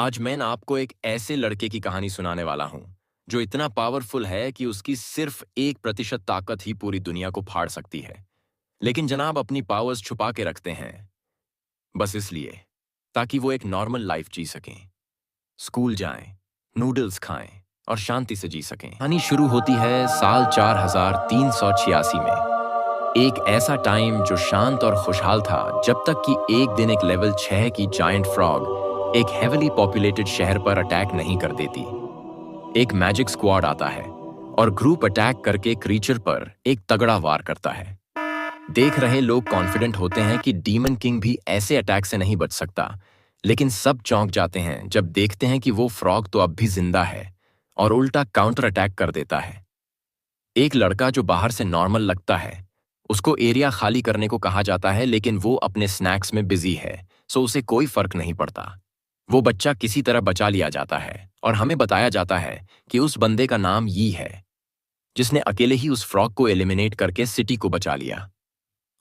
आज मैं ना आपको एक ऐसे लड़के की कहानी सुनाने वाला हूं जो इतना पावरफुल है कि उसकी सिर्फ 1% ताकत ही पूरी दुनिया को फाड़ सकती है। लेकिन जनाब अपनी पावर्स छुपा के रखते हैं, बस इसलिए ताकि वो एक नॉर्मल लाइफ जी सकें, स्कूल जाएं, नूडल्स खाएं और शांति से जी सकें। कहानी शुरू होती है साल 4386 में। एक ऐसा टाइम जो शांत और खुशहाल था, जब तक कि एक दिन एक लेवल 6 की जायंट फ्रॉग एक हेवीली पॉपुलेटेड शहर पर अटैक नहीं कर देती। एक मैजिक स्क्वाड आता है और ग्रुप अटैक करके क्रीचर पर एक तगड़ा वार करता है। देख रहे लोग कॉन्फिडेंट होते हैं कि डीमन किंग भी ऐसे अटैक से नहीं बच सकता, लेकिन सब चौंक जाते हैं जब देखते हैं कि वो फ्रॉग तो अब भी जिंदा है और उल्टा काउंटर अटैक कर देता है। एक लड़का जो बाहर से नॉर्मल लगता है, उसको एरिया खाली करने को कहा जाता है, लेकिन वो अपने स्नैक्स में बिजी है, सो उसे कोई फर्क नहीं पड़ता। वो बच्चा किसी तरह बचा लिया जाता है और हमें बताया जाता है कि उस बंदे का नाम यी है, जिसने अकेले ही उस फ्रॉग को एलिमिनेट करके सिटी को बचा लिया।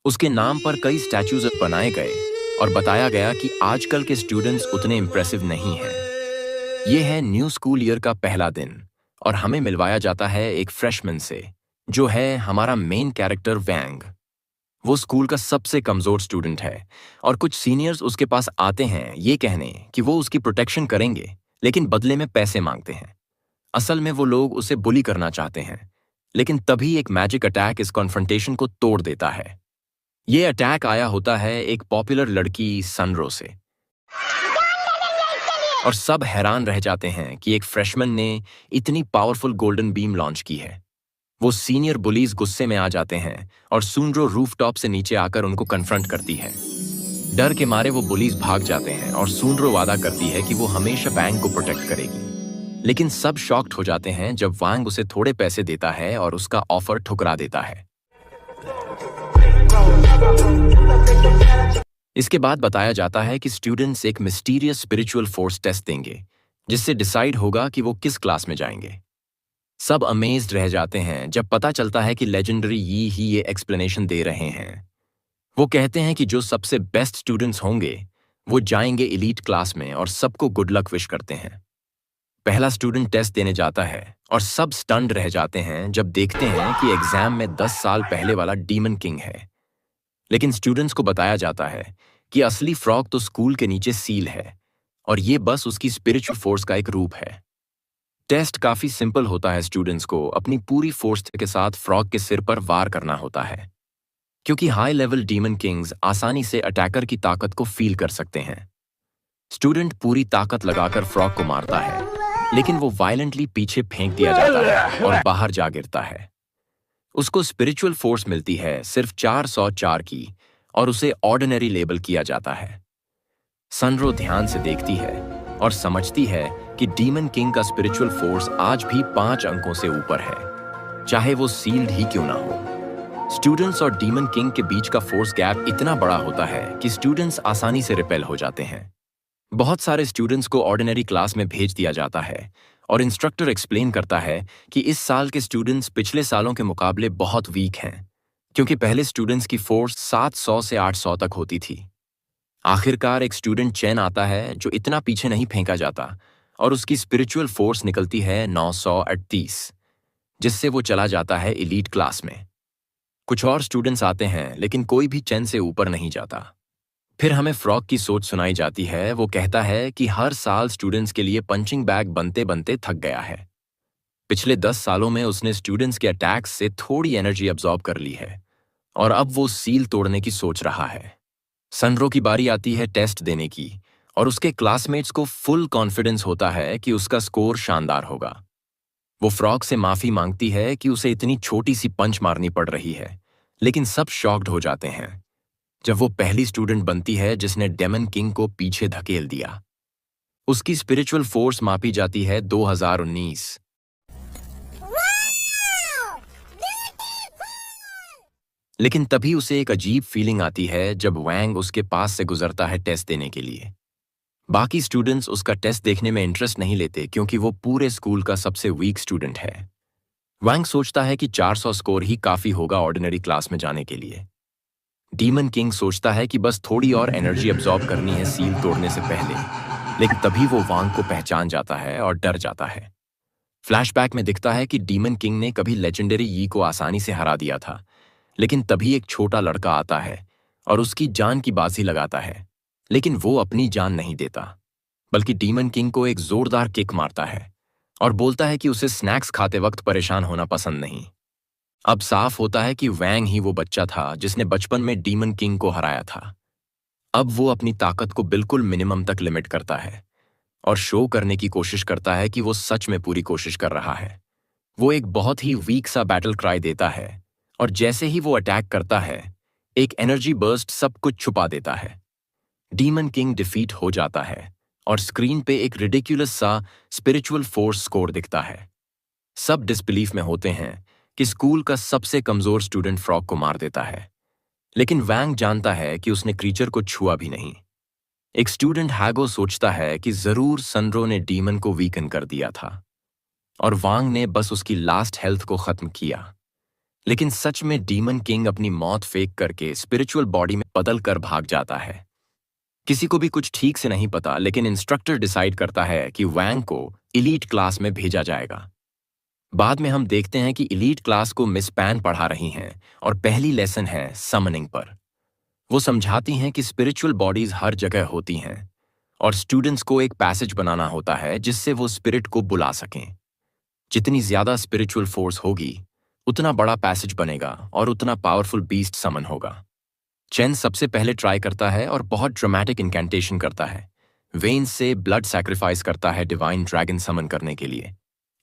उसके नाम पर कई स्टैचूज बनाए गए और बताया गया कि आजकल के स्टूडेंट्स उतने इंप्रेसिव नहीं हैं। ये है न्यू स्कूल ईयर का पहला दिन और हमें मिलवाया जाता है एक फ्रेशमैन से, जो है हमारा मेन कैरेक्टर वैंग। वो स्कूल का सबसे कमजोर स्टूडेंट है और कुछ सीनियर्स उसके पास आते हैं ये कहने कि वो उसकी प्रोटेक्शन करेंगे, लेकिन बदले में पैसे मांगते हैं। असल में वो लोग उसे बुली करना चाहते हैं, लेकिन तभी एक मैजिक अटैक इस कॉन्फ्रंटेशन को तोड़ देता है। ये अटैक आया होता है एक पॉपुलर लड़की सनरो से, और सब हैरान रह जाते हैं कि एक फ्रेशमैन ने इतनी पावरफुल गोल्डन बीम लॉन्च की है। वो सीनियर बुलीज गुस्से में आ जाते हैं और सुनरो रूफटॉप से नीचे आकर उनको कन्फ्रंट करती है। डर के मारे वो बुलीज भाग जाते हैं और सुनरो वादा करती है कि वो हमेशा वैंग को प्रोटेक्ट करेगी। लेकिन सब शॉक्ड हो जाते हैं जब वैंग उसे थोड़े पैसे देता है और उसका ऑफर ठुकरा देता है। इसके बाद बताया जाता है कि स्टूडेंट्स एक मिस्टीरियस स्पिरिचुअल फोर्स टेस्ट देंगे, जिससे डिसाइड होगा कि वो किस क्लास में जाएंगे। सब अमेज्ड रह जाते हैं जब पता चलता है कि लेजेंडरी यी ही ये एक्सप्लेनेशन दे रहे हैं। वो कहते हैं कि जो सबसे बेस्ट स्टूडेंट्स होंगे वो जाएंगे एलीट क्लास में और सबको गुड लक विश करते हैं। पहला स्टूडेंट टेस्ट देने जाता है और सब स्टन्ड रह जाते हैं जब देखते हैं कि एग्जाम में 10 साल पहले वाला डीमन किंग है। लेकिन स्टूडेंट्स को बताया जाता है कि असली फ्रॉग तो स्कूल के नीचे सील है और ये बस उसकी स्पिरिचुअल फोर्स का एक रूप है। टेस्ट काफी सिंपल होता है। स्टूडेंट्स को अपनी पूरी फोर्स के साथ फ्रॉग के सिर पर वार करना होता है, क्योंकि हाई लेवल डीमन किंग्स आसानी से अटैकर की ताकत को फील कर सकते हैं। स्टूडेंट पूरी ताकत लगाकर फ्रॉग को मारता है, लेकिन वो वायलेंटली पीछे फेंक दिया जाता है और बाहर जा गिरता है। उसको स्पिरिचुअल फोर्स मिलती है सिर्फ 404 की और उसे ऑर्डिनरी लेबल किया जाता है। सनरो ध्यान से देखती है और समझती है कि डीमन किंग का स्पिरिचुअल फोर्स आज भी 5 अंकों से ऊपर है, चाहे वो सील्ड ही क्यों ना हो। स्टूडेंट्स और डीमन किंग के बीच का फोर्स गैप इतना बड़ा होता है कि स्टूडेंट्स आसानी से रिपेल हो जाते हैं। बहुत सारे स्टूडेंट्स को ऑर्डिनरी क्लास में भेज दिया जाता है और इंस्ट्रक्टर एक्सप्लेन करता है कि इस साल के स्टूडेंट्स पिछले सालों के मुकाबले बहुत वीक हैं, क्योंकि पहले स्टूडेंट्स की फोर्स 700 से 800 तक होती थी। आखिरकार एक स्टूडेंट चैन आता है जो इतना पीछे नहीं फेंका जाता और उसकी स्पिरिचुअल फोर्स निकलती है 938, जिससे वो चला जाता है एलीट क्लास में। कुछ और स्टूडेंट्स आते हैं, लेकिन कोई भी चैन से ऊपर नहीं जाता। फिर हमें फ्रॉग की सोच सुनाई जाती है। वो कहता है कि हर साल स्टूडेंट्स के लिए पंचिंग बैग बनते बनते थक गया है। पिछले 10 सालों में उसने स्टूडेंट्स के अटैक्स से थोड़ी एनर्जी अब्सॉर्ब कर ली है और अब वो सील तोड़ने की सोच रहा है। सनरो की बारी आती है टेस्ट देने की और उसके क्लासमेट्स को फुल कॉन्फिडेंस होता है कि उसका स्कोर शानदार होगा। वो फ्रॉग से माफी मांगती है कि उसे इतनी छोटी सी पंच मारनी पड़ रही है, लेकिन सब शॉक्ड हो जाते हैं जब वो पहली स्टूडेंट बनती है जिसने डेमन किंग को पीछे धकेल दिया। उसकी स्पिरिचुअल फोर्स मापी जाती है 2019। लेकिन तभी उसे एक अजीब फीलिंग आती है जब वैंग उसके पास से गुजरता है टेस्ट देने के लिए। बाकी स्टूडेंट्स उसका टेस्ट देखने में इंटरेस्ट नहीं लेते, क्योंकि वो पूरे स्कूल का सबसे वीक स्टूडेंट है। वैंग सोचता है कि 400 स्कोर ही काफी होगा ऑर्डिनरी क्लास में जाने के लिए। डीमन किंग सोचता है कि बस थोड़ी और एनर्जी अब्सॉर्ब करनी है सील तोड़ने से पहले, लेकिन तभी वो वांग को पहचान जाता है और डर जाता है। फ्लैशबैक में दिखता है कि डीमन किंग ने कभी लेजेंडरी यी को आसानी से हरा दिया था, लेकिन तभी एक छोटा लड़का आता है और उसकी जान की बाजी लगाता है। लेकिन वो अपनी जान नहीं देता, बल्कि डीमन किंग को एक जोरदार किक मारता है और बोलता है कि उसे स्नैक्स खाते वक्त परेशान होना पसंद नहीं। अब साफ होता है कि वैंग ही वो बच्चा था जिसने बचपन में डीमन किंग को हराया था। अब वो अपनी ताकत को बिल्कुल मिनिमम तक लिमिट करता है और शो करने की कोशिश करता है कि वो सच में पूरी कोशिश कर रहा है। वो एक बहुत ही वीक सा बैटल क्राई देता है और जैसे ही वो अटैक करता है, एक एनर्जी बर्स्ट सब कुछ छुपा देता है। डीमन किंग डिफीट हो जाता है और स्क्रीन पे एक रिडिक्युलस सा स्पिरिचुअल फोर्स स्कोर दिखता है। सब डिसबिलीफ में होते हैं कि स्कूल का सबसे कमजोर स्टूडेंट फ्रॉग को मार देता है, लेकिन वैंग जानता है कि उसने क्रीचर को छुआ भी नहीं। एक स्टूडेंट हैगो सोचता है कि जरूर सनरो ने डीमन को वीकन कर दिया था और वांग ने बस उसकी लास्ट हेल्थ को खत्म किया। लेकिन सच में डीमन किंग अपनी मौत फेंक करके स्पिरिचुअल बॉडी में बदल कर भाग जाता है। किसी को भी कुछ ठीक से नहीं पता, लेकिन इंस्ट्रक्टर डिसाइड करता है कि वैंग को इलीट क्लास में भेजा जाएगा। बाद में हम देखते हैं कि इलीट क्लास को मिस पैन पढ़ा रही हैं और पहली लेसन है समनिंग पर। वो समझाती हैं कि स्पिरिचुअल बॉडीज हर जगह होती हैं और स्टूडेंट्स को एक पैसेज बनाना होता है जिससे वो स्पिरिट को बुला सकें। जितनी ज्यादा स्पिरिचुअल फोर्स होगी, उतना बड़ा पैसेज बनेगा और उतना पावरफुल बीस्ट समन होगा। चेन सबसे पहले ट्राई करता है और बहुत ड्रामेटिक इनकेंटेशन करता है। वेन से ब्लड सैक्रिफाइस करता है डिवाइन ड्रैगन समन करने के लिए,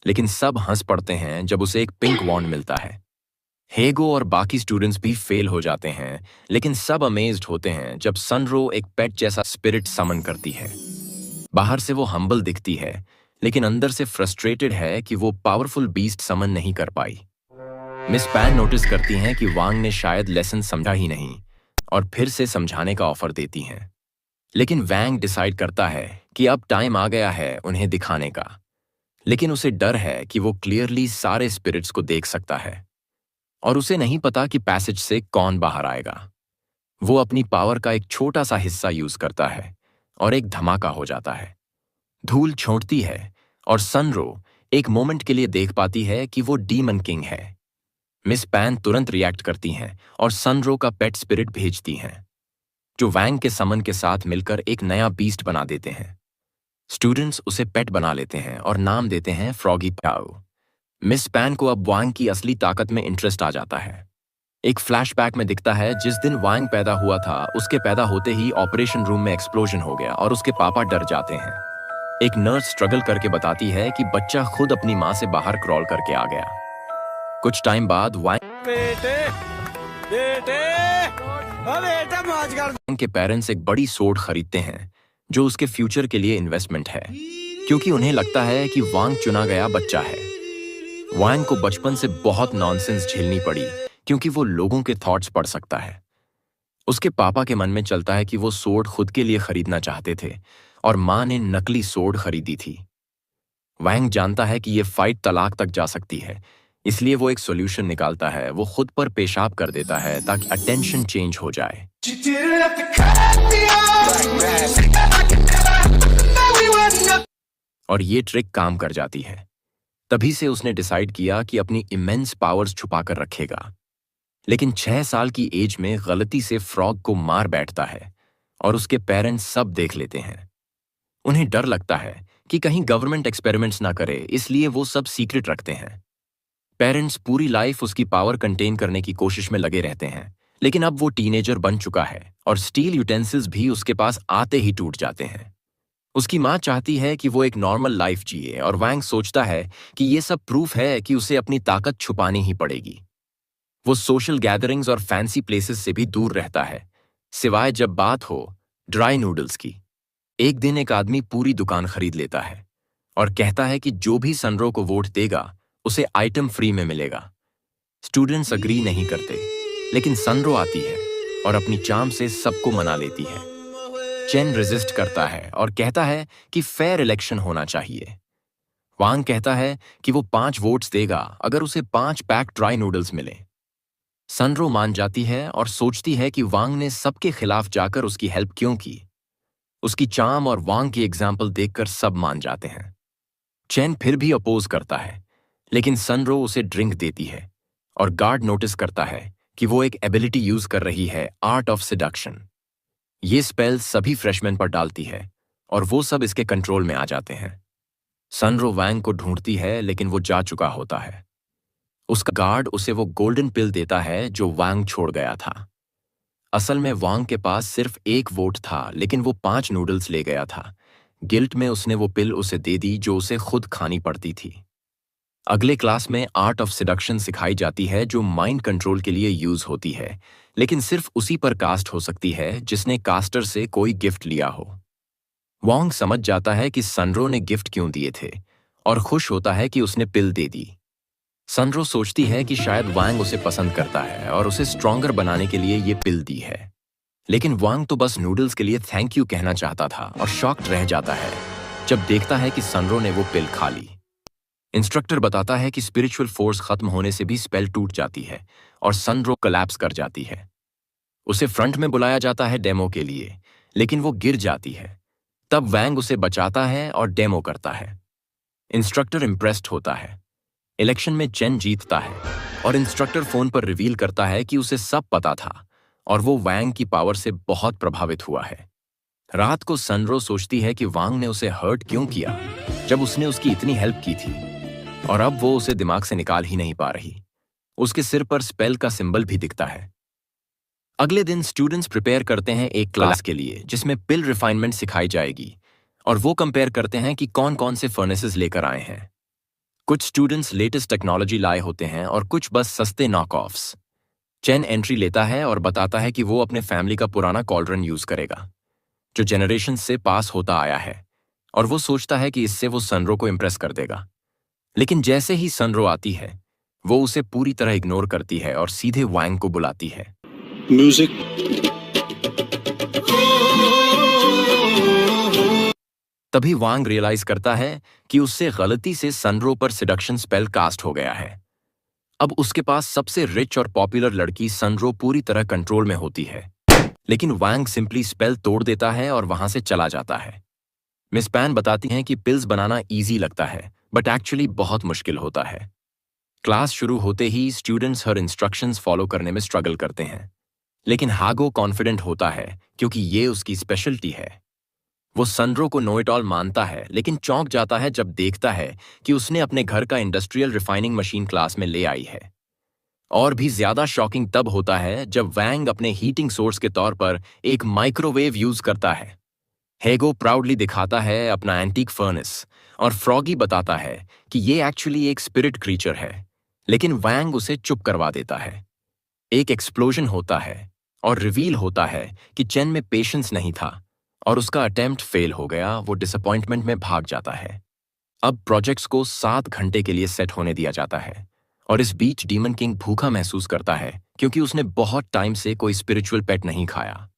लेकिन सब हंस पड़ते हैं जब उसे एक पिंक वॉन्ड मिलता है। हेगो और बाकी स्टूडेंट्स भी फेल हो जाते हैं, लेकिन सब अमेज्ड होते हैं जब सनरो एक पेट जैसा स्पिरिट समन करती है। बाहर से वो हम्बल दिखती है, लेकिन अंदर से फ्रस्ट्रेटेड है कि वो पावरफुल बीस्ट समन नहीं कर पाई। मिस पैन नोटिस करती हैं कि वांग ने शायद लेसन समझा ही नहीं और फिर से समझाने का ऑफर देती हैं। लेकिन वैंग डिसाइड करता है कि अब टाइम आ गया है उन्हें दिखाने का। लेकिन उसे डर है कि वो क्लियरली सारे स्पिरिट्स को देख सकता है और उसे नहीं पता कि पैसेज से कौन बाहर आएगा। वो अपनी पावर का एक छोटा सा हिस्सा यूज करता है और एक धमाका हो जाता है। धूल छोड़ती है और सनरो एक मोमेंट के लिए देख पाती है कि वो डीमन किंग है। मिस पैन तुरंत रिएक्ट करती हैं और सनरो का पेट स्पिरिट भेजती हैं, जो वैंग के समन के साथ मिलकर एक नया बीस्ट बना देते हैं। स्टूडेंट्स उसे पेट बना लेते हैं और नाम देते हैं फ्रॉगी प्याओ। मिस पैन को अब वांग की असली ताकत में इंटरेस्ट आ जाता है। एक फ्लैशबैक में दिखता है जिस दिन वांग पैदा हुआ था, उसके पैदा होते ही ऑपरेशन रूम में एक्सप्लोजन हो गया और उसके पापा डर जाते हैं। एक नर्स स्ट्रगल करके बताती है कि बच्चा खुद अपनी माँ से बाहर क्रॉल करके आ गया। कुछ टाइम बाद वांग के पेरेंट्स एक बड़ी सोड खरीदते हैं जो उसके फ्यूचर के लिए इन्वेस्टमेंट है, क्योंकि उन्हें लगता है कि वांग चुना गया बच्चा है। वांग को बचपन से बहुत नॉनसेंस झेलनी पड़ी क्योंकि वो लोगों के थॉट्स पढ़ सकता है। उसके पापा के मन में चलता है कि वो सोड खुद के लिए खरीदना चाहते थे और माँ ने नकली सोड खरीदी थी। वांग जानता है कि ये फाइट तलाक तक जा सकती है, इसलिए वो एक सॉल्यूशन निकालता है। वो खुद पर पेशाब कर देता है ताकि अटेंशन चेंज हो जाए। और ये ट्रिक काम कर जाती है। तभी से उसने डिसाइड किया कि अपनी इमेंस पावर्स छुपाकर रखेगा। लेकिन 6 साल की एज में गलती से फ्रॉग को मार बैठता है और उसके पेरेंट्स सब देख लेते हैं। उन्हें डर लगता है कि कहीं गवर्नमेंट एक्सपेरिमेंट्स ना करे, इसलिए वो सब सीक्रेट रखते हैं। पेरेंट्स पूरी लाइफ उसकी पावर कंटेन करने की कोशिश में लगे रहते हैं, लेकिन अब वो टीनेजर बन चुका है और स्टील यूटेंसिल्स भी उसके पास आते ही टूट जाते हैं। उसकी माँ चाहती है कि वो एक नॉर्मल लाइफ जिए और वैंग सोचता है कि ये सब प्रूफ है कि उसे अपनी ताकत छुपानी ही पड़ेगी। वो सोशल गैदरिंग्स और फैंसी प्लेसेस से भी दूर रहता है, सिवाय जब बात हो ड्राई नूडल्स की। एक दिन एक आदमी पूरी दुकान खरीद लेता है और कहता है कि जो भी सनरो को वोट देगा उसे आइटम फ्री में मिलेगा। स्टूडेंट्स अग्री नहीं करते, लेकिन सनरो आती है और अपनी चार्म से सबको मना लेती है। चेन रेजिस्ट करता है और कहता है कि फेयर इलेक्शन होना चाहिए। वांग कहता है कि वो 5 वोट्स देगा अगर उसे 5 पैक ड्राई नूडल्स मिले। सनरो मान जाती है और सोचती है कि वांग ने सबके खिलाफ जाकर उसकी हेल्प क्यों की। उसकी चार्म और वांग की एग्जाम्पल देखकर सब मान जाते हैं। चेन फिर भी अपोज करता है, लेकिन सनरो उसे ड्रिंक देती है और गार्ड नोटिस करता है कि वो एक एबिलिटी यूज कर रही है, आर्ट ऑफ सिडक्शन। ये स्पेल सभी फ्रेशमैन पर डालती है और वो सब इसके कंट्रोल में आ जाते हैं। सनरो वैंग को ढूंढती है, लेकिन वो जा चुका होता है। उसका गार्ड उसे वो गोल्डन पिल देता है जो वांग छोड़ गया था। असल में वांग के पास सिर्फ एक वोट था, लेकिन वो 5 नूडल्स ले गया था। गिल्ट में उसने वो पिल उसे दे दी जो उसे खुद खानी पड़ती थी। अगले क्लास में आर्ट ऑफ सिडक्शन सिखाई जाती है जो माइंड कंट्रोल के लिए यूज होती है, लेकिन सिर्फ उसी पर कास्ट हो सकती है जिसने कास्टर से कोई गिफ्ट लिया हो। वांग समझ जाता है कि सनरो ने गिफ्ट क्यों दिए थे और खुश होता है कि उसने पिल दे दी। सनरो सोचती है कि शायद वांग उसे पसंद करता है और उसे स्ट्रॉन्गर बनाने के लिए ये पिल दी है। लेकिन वांग तो बस नूडल्स के लिए थैंक यू कहना चाहता था और शॉक्ड रह जाता है जब देखता है कि सनरो ने वो पिल खा ली। इंस्ट्रक्टर बताता है कि स्पिरिचुअल फोर्स खत्म होने से भी स्पेल टूट जाती है और सनरो कोलैप्स कर जाती है। उसे फ्रंट में बुलाया जाता है डेमो के लिए, लेकिन वो गिर जाती है। तब वैंग उसे बचाता है और डेमो करता है। इंस्ट्रक्टर इम्प्रेस्ड होता है। इलेक्शन में चेन जीतता है और इंस्ट्रक्टर फोन पर रिवील करता है कि उसे सब पता था और वो वैंग की पावर से बहुत प्रभावित हुआ है। रात को सनरो सोचती है कि वांग ने उसे हर्ट क्यों किया जब उसने उसकी इतनी हेल्प की थी, और अब वो उसे दिमाग से निकाल ही नहीं पा रही। उसके सिर पर स्पेल का सिंबल भी दिखता है। अगले दिन स्टूडेंट्स प्रिपेयर करते हैं एक क्लास के लिए जिसमें पिल रिफाइनमेंट सिखाई जाएगी, और वो कंपेयर करते हैं कि कौन कौन से फर्नेसेस लेकर आए हैं। कुछ स्टूडेंट्स लेटेस्ट टेक्नोलॉजी लाए होते हैं और कुछ बस सस्ते नॉक-ऑफ्स। चेन एंट्री लेता है और बताता है कि वो अपने फैमिली का पुराना कॉल्ड्रन यूज करेगा जो जनरेशन से पास होता आया है, और वो सोचता है कि इससे वो सनरो को इम्प्रेस कर देगा। लेकिन जैसे ही सनरो आती है, वो उसे पूरी तरह इग्नोर करती है और सीधे वांग को बुलाती है। म्यूजिक। तभी वांग रियलाइज करता है कि उससे गलती से सनरो पर सिडक्शन स्पेल कास्ट हो गया है। अब उसके पास सबसे रिच और पॉपुलर लड़की सनरो पूरी तरह कंट्रोल में होती है, लेकिन वांग सिंपली स्पेल तोड़ देता है और वहां से चला जाता है। मिस पैन बताती हैं कि पिल्स बनाना इजी लगता है, बट एक्चुअली बहुत मुश्किल होता है। क्लास शुरू होते ही स्टूडेंट्स हर इंस्ट्रक्शंस फॉलो करने में स्ट्रगल करते हैं, लेकिन हागो कॉन्फिडेंट होता है क्योंकि ये उसकी स्पेशलिटी है। वो सनरो को नो इट ऑल मानता है, लेकिन चौंक जाता है जब देखता है कि उसने अपने घर का इंडस्ट्रियल रिफाइनिंग मशीन क्लास में ले आई है। और भी ज्यादा शॉकिंग तब होता है जब वैंग अपने हीटिंग सोर्स के तौर पर एक माइक्रोवेव यूज करता है। हेगो प्राउडली दिखाता है अपना एंटीक फर्नेस, और फ्रॉगी बताता है कि ये एक्चुअली एक स्पिरिट क्रीचर है, लेकिन वैंग उसे चुप करवा देता है। एक एक्सप्लोजन होता है और रिवील होता है कि चेन में पेशेंस नहीं था और उसका अटेम्प्ट फेल हो गया। वो डिसअपॉइंटमेंट में भाग जाता है। अब प्रोजेक्ट्स को 7 घंटे के लिए सेट होने दिया जाता है, और इस बीच डीमन किंग भूखा महसूस करता है क्योंकि उसने बहुत टाइम से कोई स्पिरिचुअल पेट नहीं खाया।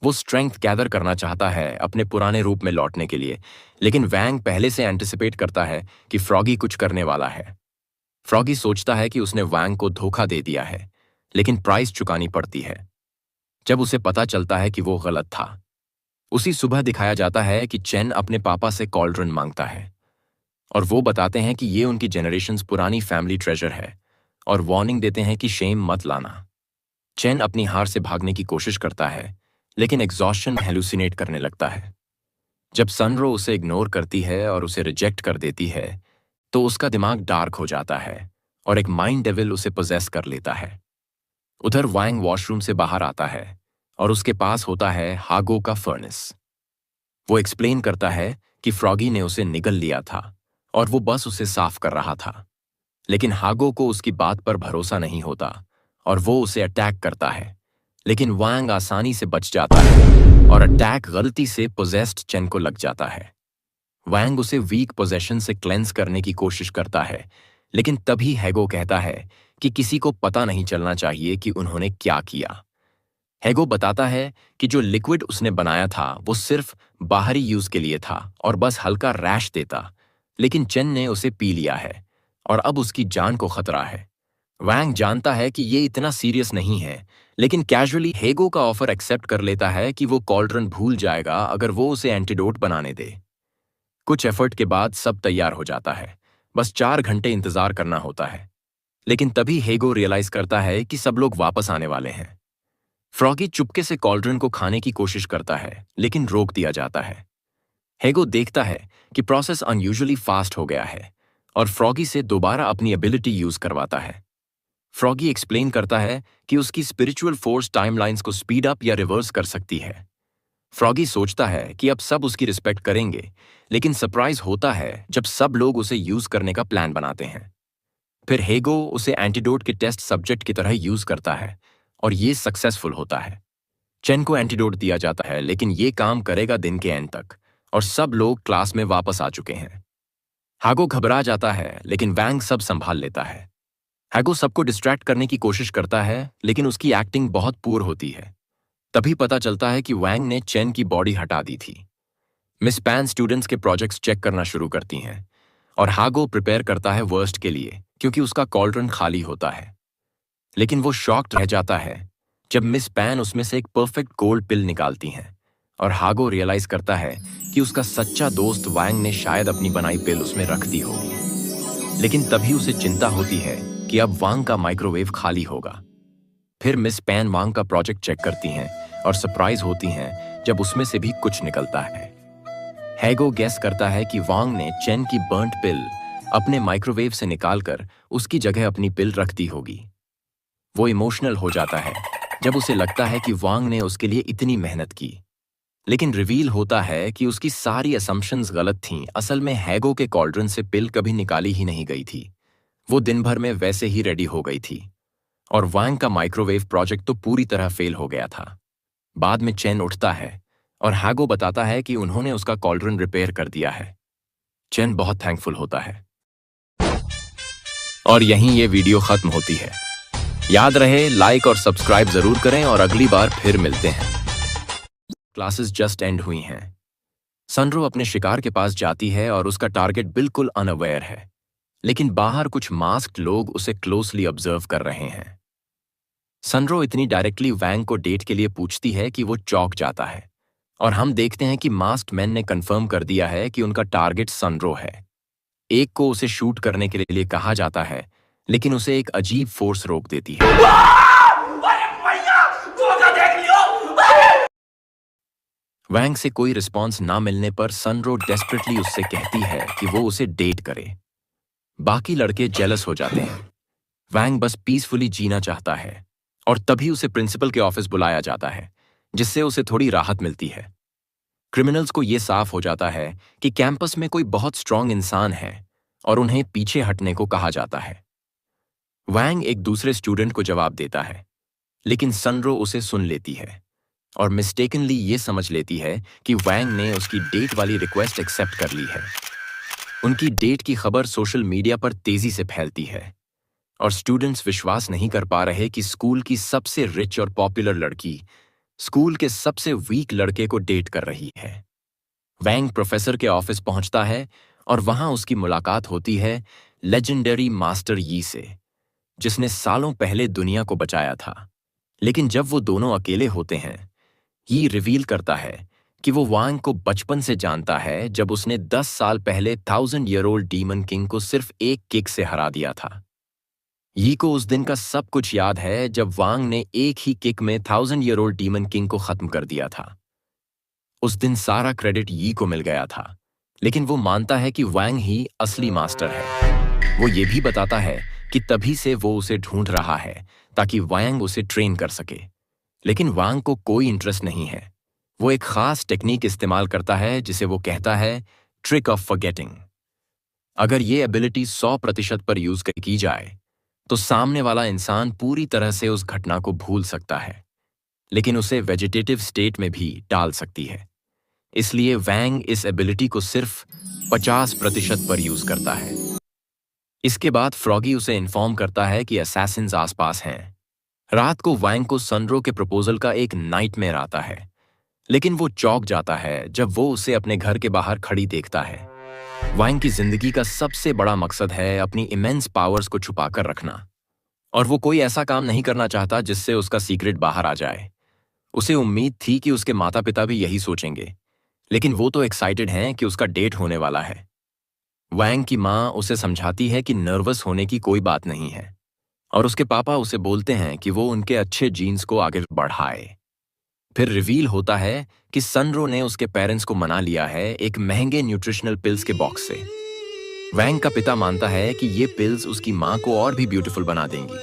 वो स्ट्रेंथ गैदर करना चाहता है अपने पुराने रूप में लौटने के लिए, लेकिन वैंग पहले से एंटिसिपेट करता है कि फ्रॉगी कुछ करने वाला है। फ्रॉगी सोचता है कि उसने वैंग को धोखा दे दिया है, लेकिन प्राइस चुकानी पड़ती है। जब उसे पता चलता है कि वो गलत था, उसी सुबह दिखाया जाता है कि चेन अपने पापा से कॉल्ड्रन मांगता है, और वो बताते हैं कि ये उनकी जनरेशंस पुरानी फैमिली ट्रेजर है, और वार्निंग देते हैं कि शेम मत लाना। चेन अपनी हार से भागने की कोशिश करता है, लेकिन एग्जॉस्शन हेलुसिनेट करने लगता है। जब सनरो उसे इग्नोर करती है और उसे रिजेक्ट कर देती है, तो उसका दिमाग डार्क हो जाता है और एक माइंड डेविल उसे पोजेस कर लेता है। उधर वांग वॉशरूम से बाहर आता है और उसके पास होता है हागो का फर्नेस। वो एक्सप्लेन करता है कि फ्रॉगी ने उसे निगल लिया था और वो बस उसे साफ कर रहा था, लेकिन हागो को उसकी बात पर भरोसा नहीं होता और वो उसे अटैक करता है, लेकिन वांग आसानी से बच जाता है और अटैक गलती से पोजेस्ड चेन को लग जाता है। वांग उसे वीक पोजेशन से क्लेंस करने की कोशिश करता है, लेकिन तभी हैगो कहता है कि किसी को पता नहीं चलना चाहिए कि उन्होंने क्या किया। हैगो बताता है कि जो लिक्विड उसने बनाया था वो सिर्फ बाहरी यूज के लिए था और बस हल्का रैश देता, लेकिन चेन ने उसे पी लिया है और अब उसकी जान को खतरा है। वैंग जानता है कि ये इतना सीरियस नहीं है, लेकिन कैजुअली हेगो का ऑफर एक्सेप्ट कर लेता है कि वो कॉल्ड्रन भूल जाएगा अगर वो उसे एंटीडोट बनाने दे। कुछ एफर्ट के बाद सब तैयार हो जाता है, बस 4 घंटे इंतजार करना होता है। लेकिन तभी हेगो रियलाइज करता है कि सब लोग वापस आने वाले हैं। फ्रॉगी चुपके से कॉल्ड्रन को खाने की कोशिश करता है, लेकिन रोक दिया जाता है। हेगो देखता है कि प्रोसेस अनयूजुअली फास्ट हो गया है और फ्रॉगी से दोबारा अपनी एबिलिटी यूज करवाता है। फ्रॉगी एक्सप्लेन करता है कि उसकी स्पिरिचुअल फोर्स टाइमलाइंस को स्पीड अप या रिवर्स कर सकती है। फ्रॉगी सोचता है कि अब सब उसकी रिस्पेक्ट करेंगे, लेकिन सरप्राइज होता है जब सब लोग उसे यूज करने का प्लान बनाते हैं। फिर हेगो उसे एंटीडोट के टेस्ट सब्जेक्ट की तरह यूज करता है और ये सक्सेसफुल होता है। चेन को एंटीडोट दिया जाता है, लेकिन ये काम करेगा दिन के एंड तक और सब लोग क्लास में वापस आ चुके हैं। हागो घबरा जाता है, लेकिन वैंग सब संभाल लेता है। हैगो सबको डिस्ट्रैक्ट करने की कोशिश करता है, लेकिन उसकी एक्टिंग बहुत पुअर होती है। तभी पता चलता है कि वैंग ने चेन की बॉडी हटा दी थी। मिस पैन स्टूडेंट्स के प्रोजेक्ट्स चेक करना शुरू करती हैं और हागो प्रिपेयर करता है वर्स्ट के लिए, क्योंकि उसका कॉल्ड्रन खाली होता है। लेकिन वो शॉक्ड रह जाता है जब मिस पैन उसमें से एक परफेक्ट गोल्ड पिल निकालती हैं और हागो रियलाइज करता है कि उसका सच्चा दोस्त वैंग ने शायद अपनी बनाई पिल उसमें रख दी होगी। लेकिन तभी उसे चिंता होती है कि अब वांग का माइक्रोवेव खाली होगा। फिर मिस पैन वांग का प्रोजेक्ट चेक करती हैं और सरप्राइज होती हैं जब उसमें से भी कुछ निकलता है। हैगो गेस करता है कि वांग ने चेन की बर्न्ट पिल अपने माइक्रोवेव से निकालकर उसकी जगह अपनी पिल रख दी होगी। वो इमोशनल हो जाता है जब उसे लगता है कि वांग ने उसके लिए इतनी मेहनत की। लेकिन रिवील होता है कि उसकी सारी असम्पशंस गलत थीं। असल में हैगो के कॉल्ड्रन से पिल कभी निकाली ही नहीं गई थी। वो दिन भर में वैसे ही रेडी हो गई थी और वांग का माइक्रोवेव प्रोजेक्ट तो पूरी तरह फेल हो गया था। बाद में चेन उठता है और हैगो बताता है कि उन्होंने उसका कॉल्ड्रन रिपेयर कर दिया है। चेन बहुत थैंकफुल होता है और यहीं ये वीडियो खत्म होती है। याद रहे, लाइक और सब्सक्राइब जरूर करें और अगली बार फिर मिलते हैं। क्लासेस जस्ट एंड हुई हैं। सनरो अपने शिकार के पास जाती है और उसका टारगेट बिल्कुल अनअवेयर है, लेकिन बाहर कुछ मास्क्ड लोग उसे क्लोजली ऑब्जर्व कर रहे हैं। सनरो इतनी डायरेक्टली वैंग को डेट के लिए पूछती है कि वो चौंक जाता है और हम देखते हैं कि मास्क्ड मैन ने कंफर्म कर दिया है कि उनका टारगेट सनरो है। एक को उसे शूट करने के लिए कहा जाता है, लेकिन उसे एक अजीब फोर्स रोक देती है। वैंग से कोई रिस्पॉन्स ना मिलने पर सनरो डेस्परेटली उससे कहती है कि वो उसे डेट करे। बाकी लड़के जेलस हो जाते हैं। वैंग बस पीसफुली जीना चाहता है और तभी उसे प्रिंसिपल के ऑफिस बुलाया जाता है, जिससे उसे थोड़ी राहत मिलती है। क्रिमिनल्स को यह साफ हो जाता है कि कैंपस में कोई बहुत स्ट्रांग इंसान है और उन्हें पीछे हटने को कहा जाता है। वैंग एक दूसरे स्टूडेंट को जवाब देता है, लेकिन सनरो उसे सुन लेती है और मिस्टेकनली ये समझ लेती है कि वैंग ने उसकी डेट वाली रिक्वेस्ट एक्सेप्ट कर ली है। उनकी डेट की खबर सोशल मीडिया पर तेजी से फैलती है और स्टूडेंट्स विश्वास नहीं कर पा रहे कि स्कूल की सबसे रिच और पॉपुलर लड़की स्कूल के सबसे वीक लड़के को डेट कर रही है। वैंग प्रोफेसर के ऑफिस पहुंचता है और वहां उसकी मुलाकात होती है लेजेंडरी मास्टर यी से, जिसने सालों पहले दुनिया को बचाया था। लेकिन जब वो दोनों अकेले होते हैं, यी रिवील करता है कि वो वांग को बचपन से जानता है, जब उसने 10 साल पहले 1000-year-old डीमन किंग को सिर्फ एक किक से हरा दिया था। यी को उस दिन का सब कुछ याद है जब वांग ने एक ही किक में 1000-year-old डीमन किंग को खत्म कर दिया था। उस दिन सारा क्रेडिट यी को मिल गया था, लेकिन वो मानता है कि वांग ही असली मास्टर है। वो ये भी बताता है कि तभी से वो उसे ढूंढ रहा है ताकि वांग उसे ट्रेन कर सके। लेकिन वांग को कोई इंटरेस्ट नहीं है। वो एक खास टेक्निक इस्तेमाल करता है जिसे वो कहता है ट्रिक ऑफ फॉरगेटिंग। अगर ये एबिलिटी 100% पर यूज की जाए तो सामने वाला इंसान पूरी तरह से उस घटना को भूल सकता है, लेकिन उसे वेजिटेटिव स्टेट में भी डाल सकती है। इसलिए वैंग इस एबिलिटी को सिर्फ 50% पर यूज करता है। इसके बाद फ्रॉगी उसे इन्फॉर्म करता है कि असैसिन्स आसपास हैं। रात को वैंग को सनरो के प्रपोजल का एक नाइटमेयर आता है, लेकिन वो चौंक जाता है जब वो उसे अपने घर के बाहर खड़ी देखता है। वैंग की जिंदगी का सबसे बड़ा मकसद है अपनी इमेंस पावर्स को छुपाकर रखना, और वो कोई ऐसा काम नहीं करना चाहता जिससे उसका सीक्रेट बाहर आ जाए। उसे उम्मीद थी कि उसके माता पिता भी यही सोचेंगे, लेकिन वो तो एक्साइटेड हैं कि उसका डेट होने वाला है। वैंग की माँ उसे समझाती है कि नर्वस होने की कोई बात नहीं है, और उसके पापा उसे बोलते हैं कि वो उनके अच्छे जीन्स को आगे बढ़ाए। फिर रिवील होता है कि सनरो ने उसके पेरेंट्स को मना लिया है एक महंगे न्यूट्रिशनल पिल्स के बॉक्स से। वैंग का पिता मानता है कि ये पिल्स उसकी माँ को और भी ब्यूटीफुल बना देंगी।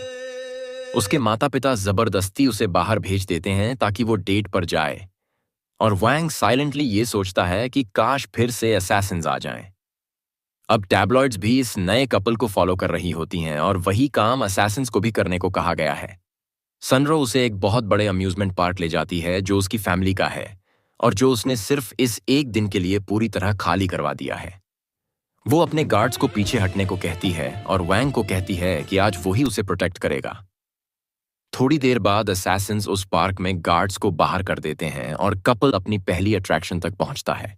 उसके माता पिता जबरदस्ती उसे बाहर भेज देते हैं ताकि वो डेट पर जाए, और वैंग साइलेंटली ये सोचता है कि काश फिर से असैसिन्स आ जाएं। अब टैबलॉइड्स भी इस नए कपल को फॉलो कर रही होती हैं और वही काम असैसिन्स को भी करने को कहा गया है। सनरो उसे एक बहुत बड़े अम्यूजमेंट पार्क ले जाती है जो उसकी फैमिली का है और जो उसने सिर्फ इस एक दिन के लिए पूरी तरह खाली करवा दिया है। वो अपने गार्ड्स को पीछे हटने को कहती है और वैंग को कहती है कि आज वो ही उसे प्रोटेक्ट करेगा। थोड़ी देर बाद असैसिन्स उस पार्क में गार्ड्स को बाहर कर देते हैं और कपल अपनी पहली अट्रैक्शन तक पहुंचता है।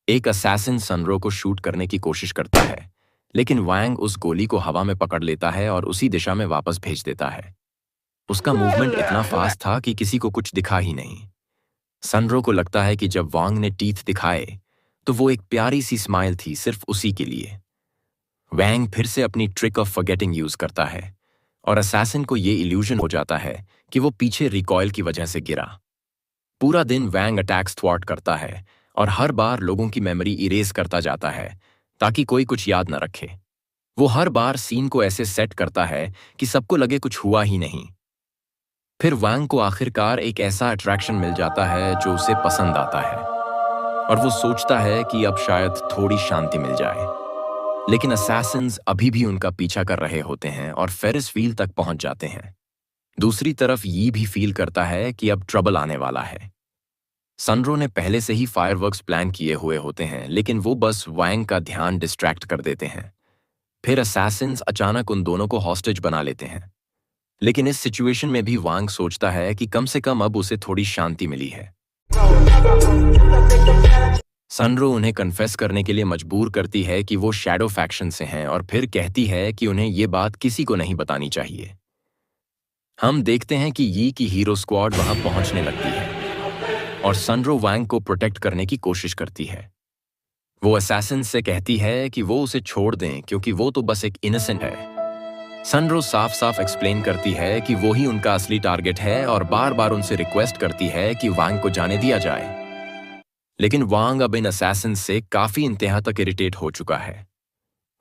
एक असैसिन सनरो को शूट करने की कोशिश करता है, लेकिन वैंग उस गोली को हवा में पकड़ लेता है और उसी दिशा में वापस भेज देता है। उसका मूवमेंट इतना फास्ट था कि किसी को कुछ दिखा ही नहीं। सनरो को लगता है कि जब वांग ने टीथ दिखाए तो वो एक प्यारी सी स्माइल थी सिर्फ उसी के लिए। वैंग फिर से अपनी ट्रिक ऑफ फॉरगेटिंग यूज करता है और असैसिन को ये इल्यूजन हो जाता है कि वो पीछे रिकॉयल की वजह से गिरा। पूरा दिन वैंग अटैक्स थ्वार्ट करता है और हर बार लोगों की मेमोरी इरेज करता जाता है ताकि कोई कुछ याद न रखे। वो हर बार सीन को ऐसे सेट करता है कि सबको लगे कुछ हुआ ही नहीं। फिर वैंग को आखिरकार एक ऐसा अट्रैक्शन मिल जाता है जो उसे पसंद आता है और वो सोचता है कि अब शायद थोड़ी शांति मिल जाए। लेकिन असैसिन्स अभी भी उनका पीछा कर रहे होते हैं और फेरिस व्हील तक पहुंच जाते हैं। दूसरी तरफ ये भी फील करता है कि अब ट्रबल आने वाला है। सनरो ने पहले से ही फायरवर्क्स प्लान किए हुए होते हैं, लेकिन वो बस वैंग का ध्यान डिस्ट्रैक्ट कर देते हैं। फिर असैसिन्स अचानक उन दोनों को हॉस्टेज बना लेते हैं। लेकिन इस सिचुएशन में भी वांग सोचता है कि कम से कम अब उसे थोड़ी शांति मिली है। सनरो उन्हें कन्फेस करने के लिए मजबूर करती है कि वो शैडो फैक्शन से हैं और फिर कहती है कि उन्हें ये बात किसी को नहीं बतानी चाहिए। हम देखते हैं कि यी की हीरो स्क्वाड वहां पहुंचने लगती है और सनरो वैंग को प्रोटेक्ट करने की कोशिश करती है। वो असैसिन से कहती है कि वो उसे छोड़ दें क्योंकि वो तो बस एक इनोसेंट है। सनरो साफ साफ एक्सप्लेन करती है कि वो ही उनका असली टारगेट है और बार बार उनसे रिक्वेस्ट करती है कि वांग को जाने दिया जाए। लेकिन वांग अब इन असैसिन से काफी इंतहा तक इरिटेट हो चुका है।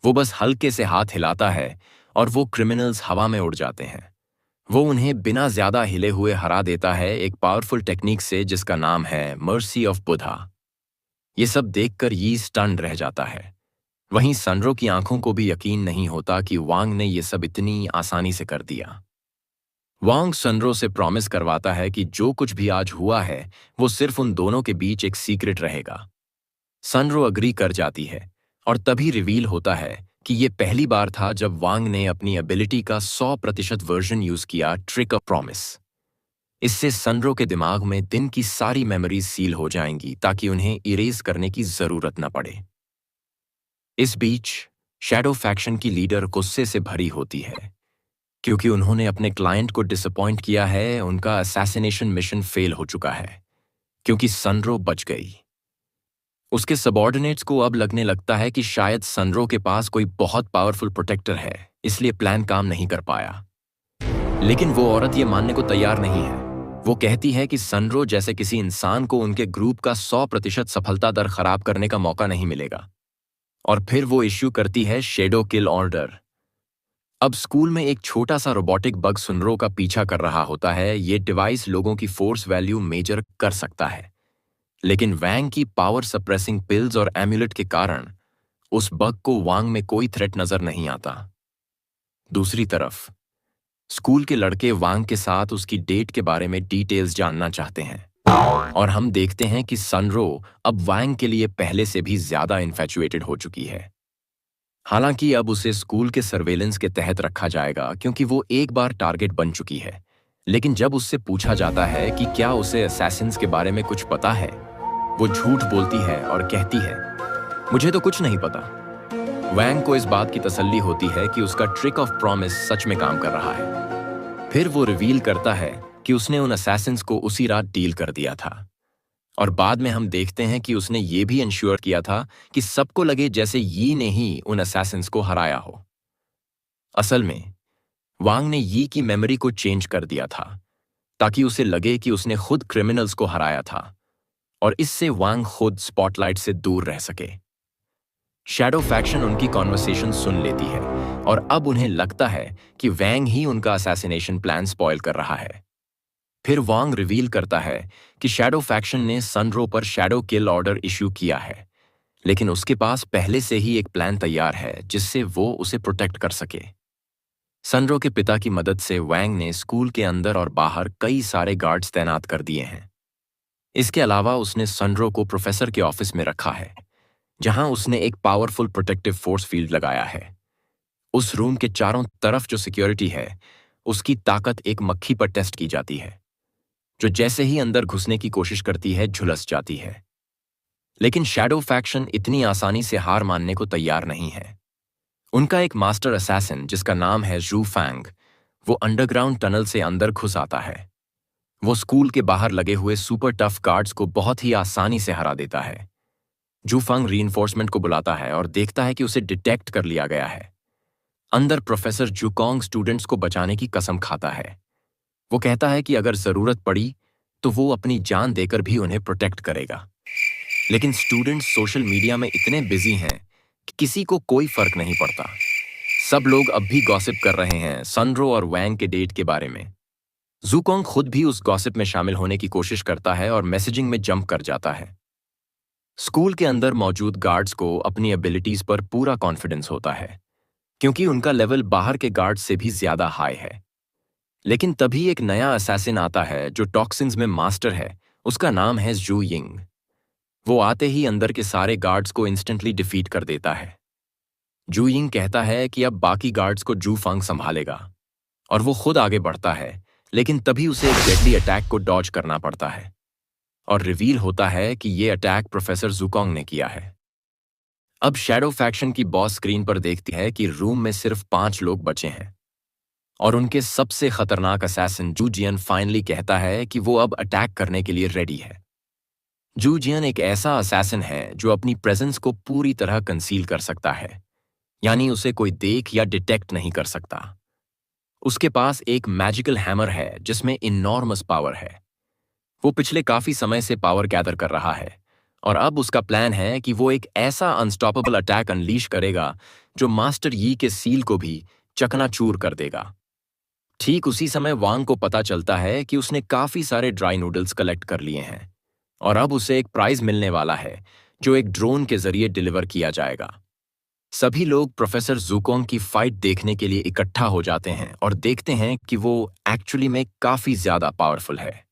वो बस हल्के से हाथ हिलाता है और वो क्रिमिनल्स हवा में उड़ जाते हैं। वो उन्हें बिना ज्यादा हिले हुए हरा देता है एक पावरफुल टेक्निक से जिसका नाम है मर्सी ऑफ बुधा। ये सब देखकर यी स्टन्ड रह जाता है। वहीं सनरो की आंखों को भी यकीन नहीं होता कि वांग ने ये सब इतनी आसानी से कर दिया। वांग सनरो से प्रॉमिस करवाता है कि जो कुछ भी आज हुआ है वो सिर्फ उन दोनों के बीच एक सीक्रेट रहेगा। सनरो अग्री कर जाती है और तभी रिवील होता है कि ये पहली बार था जब वांग ने अपनी एबिलिटी का 100% वर्जन यूज किया, ट्रिक ऑफ प्रॉमिस। इससे सनरो के दिमाग में दिन की सारी मेमोरीज सील हो जाएंगी ताकि उन्हें इरेज करने की जरूरत न पड़े। इस बीच शैडो फैक्शन की लीडर गुस्से से भरी होती है क्योंकि उन्होंने अपने क्लाइंट को डिसअपॉइंट किया है। उनका असैसिनेशन मिशन फेल हो चुका है क्योंकि सनरो बच गई। उसके सबऑर्डिनेट्स को अब लगने लगता है कि शायद सनरो के पास कोई बहुत पावरफुल प्रोटेक्टर है, इसलिए प्लान काम नहीं कर पाया। लेकिन वो औरत ये मानने को तैयार नहीं है। वो कहती है कि सनरो जैसे किसी इंसान को उनके ग्रुप का 100% सफलता दर खराब करने का मौका नहीं मिलेगा। और फिर वो इश्यू करती है शैडो किल ऑर्डर। अब स्कूल में एक छोटा सा रोबोटिक बग सनरो का पीछा कर रहा होता है। ये डिवाइस लोगों की फोर्स वैल्यू मेजर कर सकता है, लेकिन वैंग की पावर सप्रेसिंग पिल्स और एम्यूलेट के कारण उस बग को वांग में कोई थ्रेट नजर नहीं आता। दूसरी तरफ स्कूल के लड़के वांग के साथ उसकी डेट के बारे में डिटेल्स जानना चाहते हैं और हम देखते हैं कि सनरो अब वैंग के लिए पहले से भी ज्यादा इन्फैचुएटेड हो चुकी है। हालांकि अब उसे स्कूल के सर्वेलेंस के तहत रखा जाएगा क्योंकि वो एक बार टारगेट बन चुकी है। लेकिन जब उससे पूछा जाता है कि क्या उसे असैसिन्स के बारे में कुछ पता है, वो झूठ बोलती है और कहती है, मुझे तो कुछ नहीं पता। वैंग को इस बात की तसल्ली होती है कि उसका ट्रिक ऑफ प्रॉमिस सच में काम कर रहा है। फिर वो रिवील करता है कि उसने उन असैसिन्स को उसी रात डील कर दिया था। और बाद में हम देखते हैं कि उसने ये भी इंश्योर किया था कि सबको लगे जैसे यी ने ही उन असैसिन्स को हराया हो। असल में वांग ने यी की मेमोरी को चेंज कर दिया था ताकि उसे लगे कि उसने खुद क्रिमिनल्स को हराया था, और इससे वांग खुद स्पॉटलाइट से दूर रह सके। शैडो फैक्शन उनकी कॉन्वर्सेशन सुन लेती है और अब उन्हें लगता है कि वैंग ही उनका असैसिनेशन प्लान स्पॉइल कर रहा है। फिर वांग रिवील करता है कि शैडो फैक्शन ने सनरो पर शैडो किल ऑर्डर इश्यू किया है, लेकिन उसके पास पहले से ही एक प्लान तैयार है जिससे वो उसे प्रोटेक्ट कर सके। सनरो के पिता की मदद से वैंग ने स्कूल के अंदर और बाहर कई सारे गार्ड्स तैनात कर दिए हैं। इसके अलावा उसने सनरो को प्रोफेसर के ऑफिस में रखा है, जहां उसने एक पावरफुल प्रोटेक्टिव फोर्स फील्ड लगाया है। उस रूम के चारों तरफ जो सिक्योरिटी है, उसकी ताकत एक मक्खी पर टेस्ट की जाती है, जो जैसे ही अंदर घुसने की कोशिश करती है झुलस जाती है। लेकिन शैडो फैक्शन इतनी आसानी से हार मानने को तैयार नहीं है। उनका एक मास्टर असैसिन जिसका नाम है जू फैंग, वो अंडरग्राउंड टनल से अंदर घुस आता है। वो स्कूल के बाहर लगे हुए सुपर टफ गार्ड्स को बहुत ही आसानी से हरा देता है। जूफंग रीइंफोर्समेंट को बुलाता है और देखता है कि उसे डिटेक्ट कर लिया गया है। अंदर प्रोफेसर जुकोंग स्टूडेंट्स को बचाने की कसम खाता है। वो कहता है कि अगर जरूरत पड़ी तो वो अपनी जान देकर भी उन्हें प्रोटेक्ट करेगा। लेकिन स्टूडेंट्स सोशल मीडिया में इतने बिजी हैं कि किसी को कोई फर्क नहीं पड़ता। सब लोग अब भी गॉसिप कर रहे हैं सनरो और वैंग के डेट के बारे में। जुकोंग खुद भी उस गॉसिप में शामिल होने की कोशिश करता है और मैसेजिंग में जंप कर जाता है। स्कूल के अंदर मौजूद गार्ड्स को अपनी एबिलिटीज पर पूरा कॉन्फिडेंस होता है, क्योंकि उनका लेवल बाहर के गार्ड्स से भी ज्यादा हाई है। लेकिन तभी एक नया असैसिन आता है जो टॉक्सिन्स में मास्टर है। उसका नाम है जू यिंग। वो आते ही अंदर के सारे गार्ड्स को इंस्टेंटली डिफीट कर देता है। जू यिंग कहता है कि अब बाकी गार्ड्स को जू फंग संभालेगा, और वो खुद आगे बढ़ता है, लेकिन तभी उसे एक डेडली अटैक को डॉज करना पड़ता है और रिवील होता है कि ये अटैक प्रोफेसर जुकोंग ने किया है। अब शैडो फैक्शन की बॉस स्क्रीन पर देखती है कि रूम में सिर्फ 5 लोग बचे हैं, और उनके सबसे खतरनाक असैसिन जू जियन फाइनली कहता है कि वो अब अटैक करने के लिए रेडी है। जू जियन एक ऐसा असैसिन है जो अपनी प्रेजेंस को पूरी तरह कंसील कर सकता है, यानी उसे कोई देख या डिटेक्ट नहीं कर सकता। उसके पास एक मैजिकल हैमर है जिसमें इनॉर्मस पावर है। वो पिछले काफी समय से पावर गैदर कर रहा है, और अब उसका प्लान है कि वो एक ऐसा अनस्टॉपेबल अटैक अनलीश करेगा जो मास्टर यी के सील को भी चकनाचूर कर देगा। ठीक उसी समय वांग को पता चलता है कि उसने काफी सारे ड्राई नूडल्स कलेक्ट कर लिए हैं, और अब उसे एक प्राइज मिलने वाला है जो एक ड्रोन के जरिए डिलीवर किया जाएगा। सभी लोग प्रोफेसर जुकोंग की फाइट देखने के लिए इकट्ठा हो जाते हैं और देखते हैं कि वो एक्चुअली में काफी ज्यादा पावरफुल है।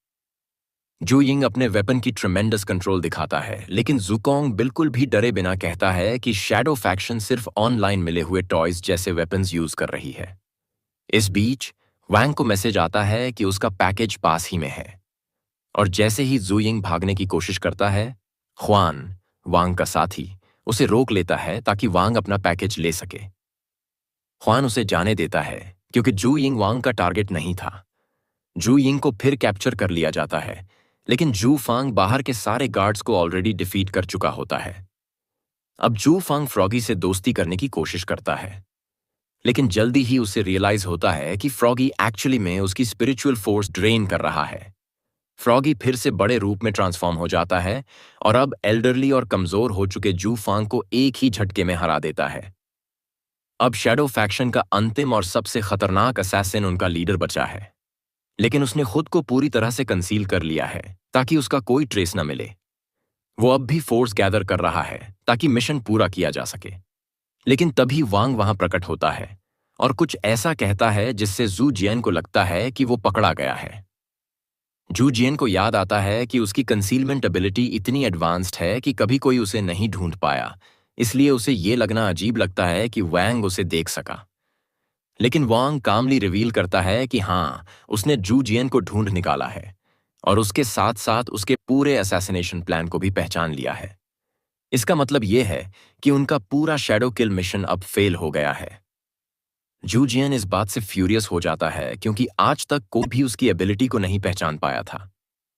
जू यिंग अपने वेपन की ट्रेमेंडस कंट्रोल दिखाता है, लेकिन जुकोंग बिल्कुल भी डरे बिना कहता है कि शैडो फैक्शन सिर्फ ऑनलाइन मिले हुए टॉयज जैसे वेपन्स यूज कर रही है। इस बीच वैंग को मैसेज आता है कि उसका पैकेज पास ही में है, और जैसे ही जू यिंग भागने की कोशिश करता है, ख्वान, वांग का साथी, उसे रोक लेता है ताकि वांग अपना पैकेज ले सके। ख्वान उसे जाने देता है क्योंकि जू यिंग वांग का टारगेट नहीं था। जू यिंग को फिर कैप्चर कर लिया जाता है, लेकिन जू फांग बाहर के सारे गार्ड्स को ऑलरेडी डिफीट कर चुका होता है। अब जू फांग फ्रॉगी से दोस्ती करने की कोशिश करता है, लेकिन जल्दी ही उसे रियलाइज होता है कि फ्रॉगी एक्चुअली में उसकी स्पिरिचुअल फोर्स ड्रेन कर रहा है। फ्रॉगी फिर से बड़े रूप में ट्रांसफॉर्म हो जाता है और अब एल्डरली और कमजोर हो चुके जू फांग को एक ही झटके में हरा देता है। अब शैडो फैक्शन का अंतिम और सबसे खतरनाक असैसिन उनका लीडर बचा है, लेकिन उसने खुद को पूरी तरह से कंसील कर लिया है ताकि उसका कोई ट्रेस न मिले। वो अब भी फोर्स गैदर कर रहा है ताकि मिशन पूरा किया जा सके। लेकिन तभी वांग वहां प्रकट होता है और कुछ ऐसा कहता है जिससे जू जियन को लगता है कि वो पकड़ा गया है। जू जियन को याद आता है कि उसकी कंसीलमेंट एबिलिटी इतनी एडवांस्ड है कि कभी कोई उसे नहीं ढूंढ पाया, इसलिए उसे ये लगना अजीब लगता है कि वैंग उसे देख सका। लेकिन वांग कामली रिवील करता है कि हाँ, उसने जू जियन को ढूंढ निकाला है और उसके साथ साथ उसके पूरे असैसिनेशन प्लान को भी पहचान लिया है। इसका मतलब यह है कि उनका पूरा शैडो किल मिशन अब फेल हो गया है। जू जियन इस बात से फ्यूरियस हो जाता है क्योंकि आज तक कोई भी उसकी एबिलिटी को नहीं पहचान पाया था।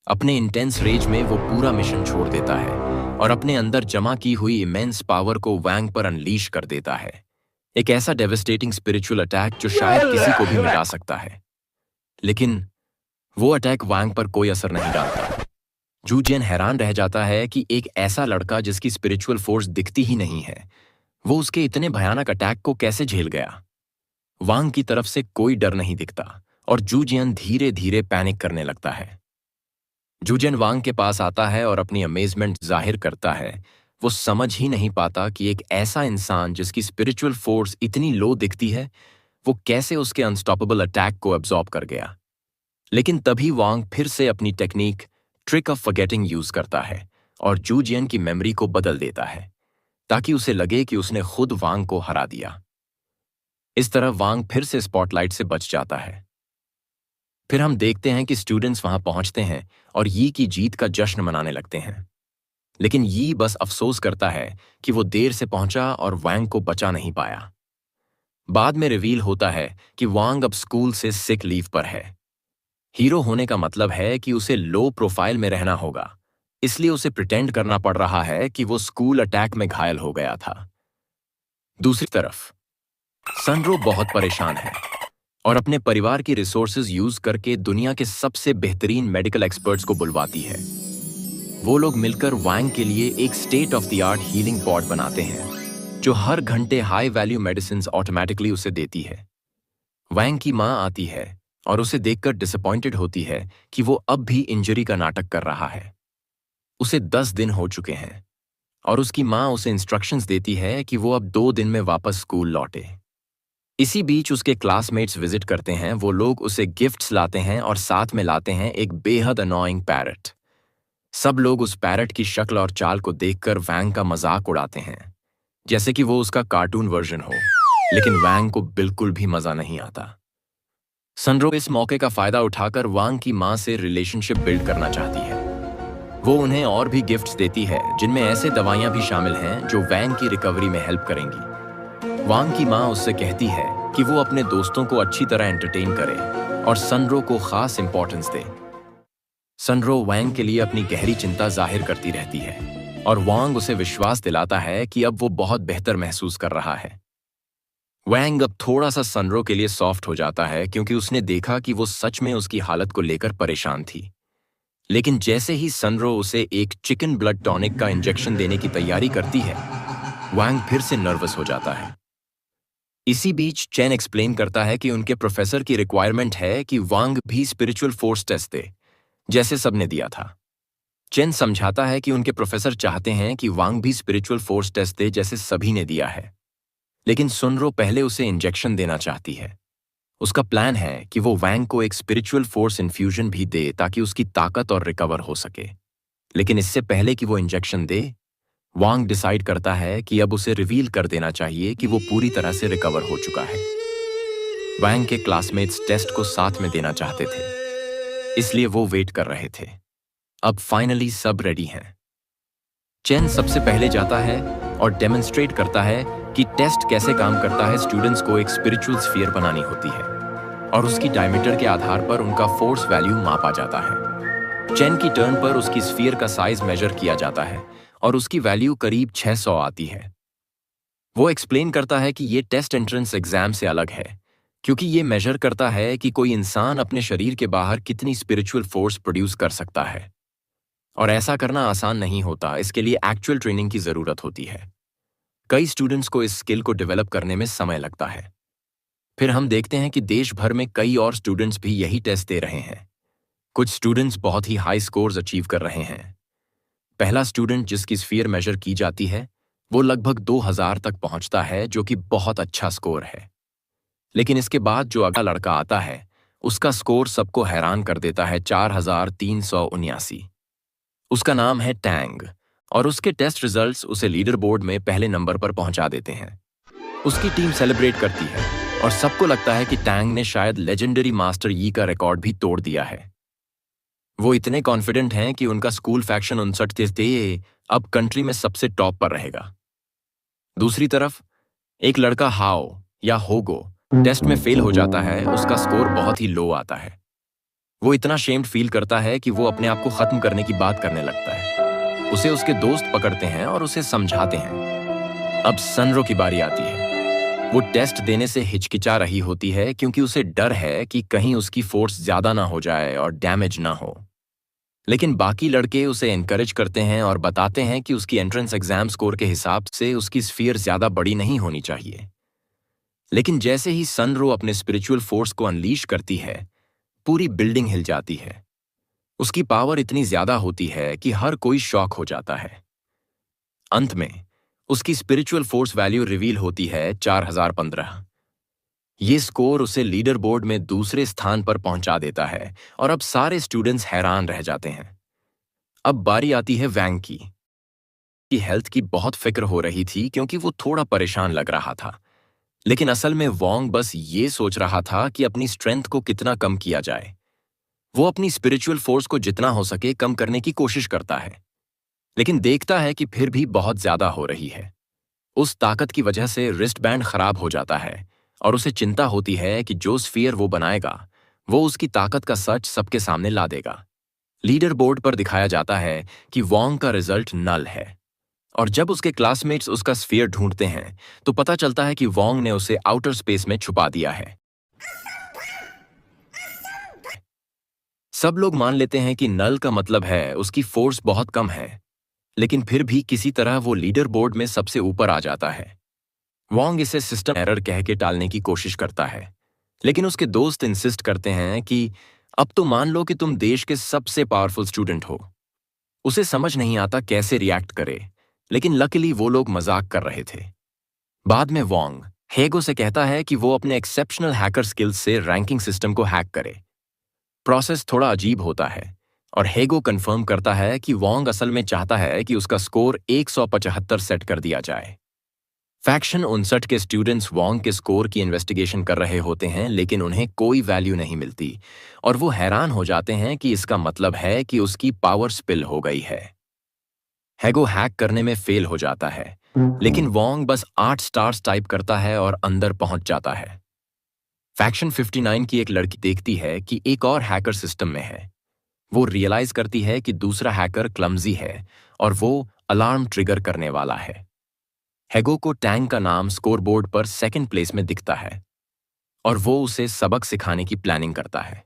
अपने इंटेंस रेज में वो पूरा मिशन छोड़ देता है और अपने अंदर जमा की हुई इमेंस पावर को वैंग पर अनलीश कर देता है। एक ऐसा डेविस्टेटिंग स्पिरिचुअल अटैक जो शायद किसी को भी मिटा सकता है। लेकिन वो अटैक वैंग पर कोई असर नहीं डालता। जू जियन हैरान रह जाता है कि एक ऐसा लड़का जिसकी स्पिरिचुअल फोर्स दिखती ही नहीं है, वो उसके इतने भयानक अटैक को कैसे झेल गया। वांग की तरफ से कोई डर नहीं दिखता और जू जियन धीरे धीरे पैनिक करने लगता है। जू जियन वांग के पास आता है और अपनी अमेजमेंट जाहिर करता है। वो समझ ही नहीं पाता कि एक ऐसा इंसान जिसकी स्पिरिचुअल फोर्स इतनी लो दिखती है, वो कैसे उसके अनस्टॉपेबल अटैक को एब्जॉर्ब कर गया। लेकिन तभी वांग फिर से अपनी technique trick of forgetting use करता है और जू जियन की मेमोरी को बदल देता है ताकि उसे लगे कि उसने खुद वांग को हरा दिया। इस तरह वांग फिर से स्पॉटलाइट से बच जाता है। फिर हम देखते हैं कि स्टूडेंट्स वहां पहुंचते हैं और यी की जीत का जश्न मनाने लगते हैं। लेकिन यी बस अफसोस करता है कि वो देर से पहुंचा और वांग को बचा नहीं पाया। बाद में रिवील होता है कि वांग अब स्कूल से सिक लीव पर है। हीरो होने का मतलब है कि उसे लो प्रोफाइल में रहना होगा, इसलिए उसे प्रिटेंड करना पड़ रहा है कि वो स्कूल अटैक में घायल हो गया था। दूसरी तरफ सनरो बहुत परेशान है और अपने परिवार की रिसोर्सेज यूज करके दुनिया के सबसे बेहतरीन मेडिकल एक्सपर्ट्स को बुलवाती है। वो लोग मिलकर वांग के लिए एक state of the art healing pod बनाते हैं जो हर घंटे हाई वैल्यू मेडिसिन ऑटोमेटिकली उसे देती है। वांग की मां आती है और उसे देखकर डिसअपॉइंटेड होती है कि वो अब भी इंजरी का नाटक कर रहा है। उसे 10 दिन हो चुके हैं और उसकी मां उसे इंस्ट्रक्शंस देती है कि वो अब 2 दिन में वापस स्कूल लौटे। इसी बीच उसके क्लासमेट्स विजिट करते हैं। वो लोग उसे गिफ्ट्स लाते हैं और साथ में लाते हैं एक बेहद अनोइंग पैरट। सब लोग उस पैरट की शक्ल और चाल को देखकर वांग का मजाक उड़ाते हैं, जैसे कि वो उसका कार्टून वर्जन हो। लेकिन वांग को बिल्कुल भी मजा नहीं आता। सनरो इस मौके का फायदा उठाकर वांग की मां से रिलेशनशिप बिल्ड करना चाहती है। वो उन्हें और भी गिफ्ट्स देती है जिनमें ऐसे दवाइयां भी शामिल हैं जो वांग की रिकवरी में हेल्प करेंगी। वांग की मां उससे कहती है कि वो अपने दोस्तों को अच्छी तरह एंटरटेन करे और सनरो को खास इंपॉर्टेंस दे। सनरो वांग के लिए अपनी गहरी चिंता जाहिर करती रहती है और वांग उसे विश्वास दिलाता है कि अब वो बहुत बेहतर महसूस कर रहा है। वांग अब थोड़ा सा सनरो के लिए सॉफ्ट हो जाता है क्योंकि उसने देखा कि वो सच में उसकी हालत को लेकर परेशान थी। लेकिन जैसे ही सनरो उसे एक चिकन ब्लड टॉनिक का इंजेक्शन देने की तैयारी करती है, वांग फिर से नर्वस हो जाता है। इसी बीच चेन एक्सप्लेन करता है कि उनके प्रोफेसर की रिक्वायरमेंट है कि वांग भी स्पिरिचुअल फोर्स टेस्ट दे, जैसे सबने दिया था। चेन समझाता है कि उनके प्रोफेसर चाहते हैं कि वांग भी स्पिरिचुअल फोर्स टेस्ट दे जैसे सभी ने दिया है। लेकिन सुनरो पहले उसे इंजेक्शन देना चाहती है। उसका प्लान है कि वो वांग को एक स्पिरिचुअल फोर्स इन्फ्यूजन भी दे ताकि उसकी ताकत और रिकवर हो सके। लेकिन इससे पहले कि वो इंजेक्शन दे, वांग डिसाइड करता है कि अब उसे रिवील कर देना चाहिए कि वो पूरी तरह से रिकवर हो चुका है। वांग के क्लासमेट्स टेस्ट को साथ में देना चाहते थे, इसलिए वो वेट कर रहे थे। अब फाइनली सब रेडी हैं। चेन सबसे पहले जाता है और डेमोन्स्ट्रेट करता है कि टेस्ट कैसे काम करता है। स्टूडेंट्स को एक स्पिरिचुअल स्फीयर बनानी होती है और उसकी डायमीटर के आधार पर उनका फोर्स वैल्यू मापा जाता है। चेन की टर्न पर उसकी स्फीयर का साइज मेजर किया जाता है और उसकी वैल्यू करीब 600 आती है। वो एक्सप्लेन करता है कि ये टेस्ट एंट्रेंस एग्जाम से अलग है क्योंकि ये मेजर करता है कि कोई इंसान अपने शरीर के बाहर कितनी स्पिरिचुअल फोर्स प्रोड्यूस कर सकता है। और ऐसा करना आसान नहीं होता, इसके लिए एक्चुअल ट्रेनिंग की जरूरत होती है। कई स्टूडेंट्स को इस स्किल को डेवलप करने में समय लगता है। फिर हम देखते हैं कि देश भर में कई और स्टूडेंट्स भी यही टेस्ट दे रहे हैं। कुछ स्टूडेंट्स बहुत ही हाई स्कोर्स अचीव कर रहे हैं। पहला स्टूडेंट जिसकी स्फीयर मेजर की जाती है वो लगभग 2000 तक पहुंचता है, जो कि बहुत अच्छा स्कोर है। लेकिन इसके बाद जो अगला लड़का आता है उसका स्कोर सबको हैरान कर देता है, 4379। उसका नाम है टैंग और उसके टेस्ट रिजल्ट्स उसे लीडर बोर्ड में पहले नंबर पर पहुंचा देते हैं। उसकी टीम सेलिब्रेट करती है और सबको लगता है कि टैंग ने शायद लेजेंडरी मास्टर यी का रिकॉर्ड भी तोड़ दिया है। वो इतने कॉन्फिडेंट हैं कि उनका स्कूल फैक्शन 59 अब कंट्री में सबसे टॉप पर रहेगा। दूसरी तरफ एक लड़का हाओ या होगो टेस्ट में फेल हो जाता है, उसका स्कोर बहुत ही लो आता है। वो इतना शेम्ड फील करता है कि वो अपने आप को खत्म करने की बात करने लगता है। उसे उसके दोस्त पकड़ते हैं और उसे समझाते हैं। अब सनरो की बारी आती है। वो टेस्ट देने से हिचकिचा रही होती है क्योंकि उसे डर है कि कहीं उसकी फोर्स ज्यादा ना हो जाए और डैमेज ना हो। लेकिन बाकी लड़के उसे एनकरेज करते हैं और बताते हैं कि उसकी एंट्रेंस एग्जाम स्कोर के हिसाब से उसकी स्फीयर ज्यादा बड़ी नहीं होनी चाहिए। लेकिन जैसे ही सनरो अपने स्पिरिचुअल फोर्स को अनलीश करती है, पूरी बिल्डिंग हिल जाती है। उसकी पावर इतनी ज्यादा होती है कि हर कोई शॉक हो जाता है। अंत में उसकी स्पिरिचुअल फोर्स वैल्यू रिवील होती है 4015। ये स्कोर उसे लीडर बोर्ड में दूसरे स्थान पर पहुंचा देता है और अब सारे स्टूडेंट्स हैरान रह जाते हैं। अब बारी आती है वैंग की हेल्थ की बहुत फिक्र हो रही थी क्योंकि वो थोड़ा परेशान लग रहा था। लेकिन असल में वोंग बस ये सोच रहा था कि अपनी स्ट्रेंथ को कितना कम किया जाए। वो अपनी स्पिरिचुअल फोर्स को जितना हो सके कम करने की कोशिश करता है, लेकिन देखता है कि फिर भी बहुत ज्यादा हो रही है। उस ताकत की वजह से रिस्ट बैंड खराब हो जाता है और उसे चिंता होती है कि जो स्फीयर वो बनाएगा वो उसकी ताकत का सच सबके सामने ला देगा। लीडर बोर्ड पर दिखाया जाता है कि वोंग का रिजल्ट नल है, और जब उसके क्लासमेट्स उसका स्फीयर ढूंढते हैं तो पता चलता है कि वोंग ने उसे आउटर स्पेस में छुपा दिया है। सब लोग मान लेते हैं कि नल का मतलब है उसकी फोर्स बहुत कम है, लेकिन फिर भी किसी तरह वो लीडर बोर्ड में सबसे ऊपर आ जाता है। वोंग इसे सिस्टम एरर कह के टालने की कोशिश करता है, लेकिन उसके दोस्त इंसिस्ट करते हैं कि अब तो मान लो कि तुम देश के सबसे पावरफुल स्टूडेंट हो। उसे समझ नहीं आता कैसे रिएक्ट करे, लेकिन लकीली वो लोग मजाक कर रहे थे। बाद में वोंग हेगो से कहता है कि वो अपने एक्सेप्शनल हैकर स्किल्स से रैंकिंग सिस्टम को हैक करे। प्रोसेस थोड़ा अजीब होता है और हेगो कंफर्म करता है कि वोंग असल में चाहता है कि उसका स्कोर 175 सेट कर दिया जाए। फैक्शन 59 के स्टूडेंट्स वोंग के स्कोर की इन्वेस्टिगेशन कर रहे होते हैं, लेकिन उन्हें कोई वैल्यू नहीं मिलती और वो हैरान हो जाते हैं कि इसका मतलब है कि उसकी पावर स्पिल हो गई है। हेगो हैक करने में फेल हो जाता है, लेकिन वोंग बस 8 स्टार्स टाइप करता है और अंदर पहुंच जाता है। फैक्शन 59 की एक लड़की देखती है कि एक और हैकर सिस्टम में है। वो रियलाइज करती है कि दूसरा हैकर क्लमजी है और वो अलार्म ट्रिगर करने वाला है। हेगो को टैंग का नाम स्कोरबोर्ड पर सेकंड प्लेस में दिखता है और वो उसे सबक सिखाने की प्लानिंग करता है,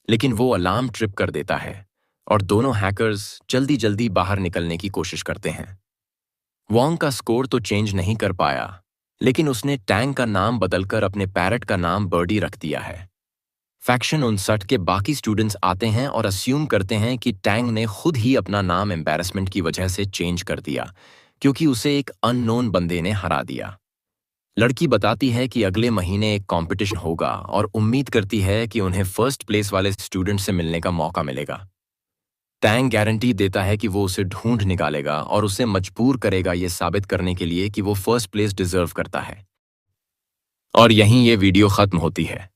लेकिन वो अलार्म ट्रिप कर देता है और दोनों हैकर्स जल्दी जल्दी बाहर निकलने की कोशिश करते हैं। वोंग का स्कोर तो चेंज नहीं कर पाया, लेकिन उसने टैंग का नाम बदलकर अपने पैरट का नाम बर्डी रख दिया है। फैक्शन 59 के बाकी स्टूडेंट्स आते हैं और अस्यूम करते हैं कि टैंग ने खुद ही अपना नाम एम्बैरेसमेंट की वजह से चेंज कर दिया क्योंकि उसे एक अननोन बंदे ने हरा दिया। लड़की बताती है कि अगले महीने एक कंपटीशन होगा और उम्मीद करती है कि उन्हें फर्स्ट प्लेस वाले स्टूडेंट से मिलने का मौका मिलेगा। टैंग गारंटी देता है कि वो उसे ढूंढ निकालेगा और उसे मजबूर करेगा ये साबित करने के लिए कि वो फर्स्ट प्लेस डिजर्व करता है। और यहीं ये वीडियो खत्म होती है।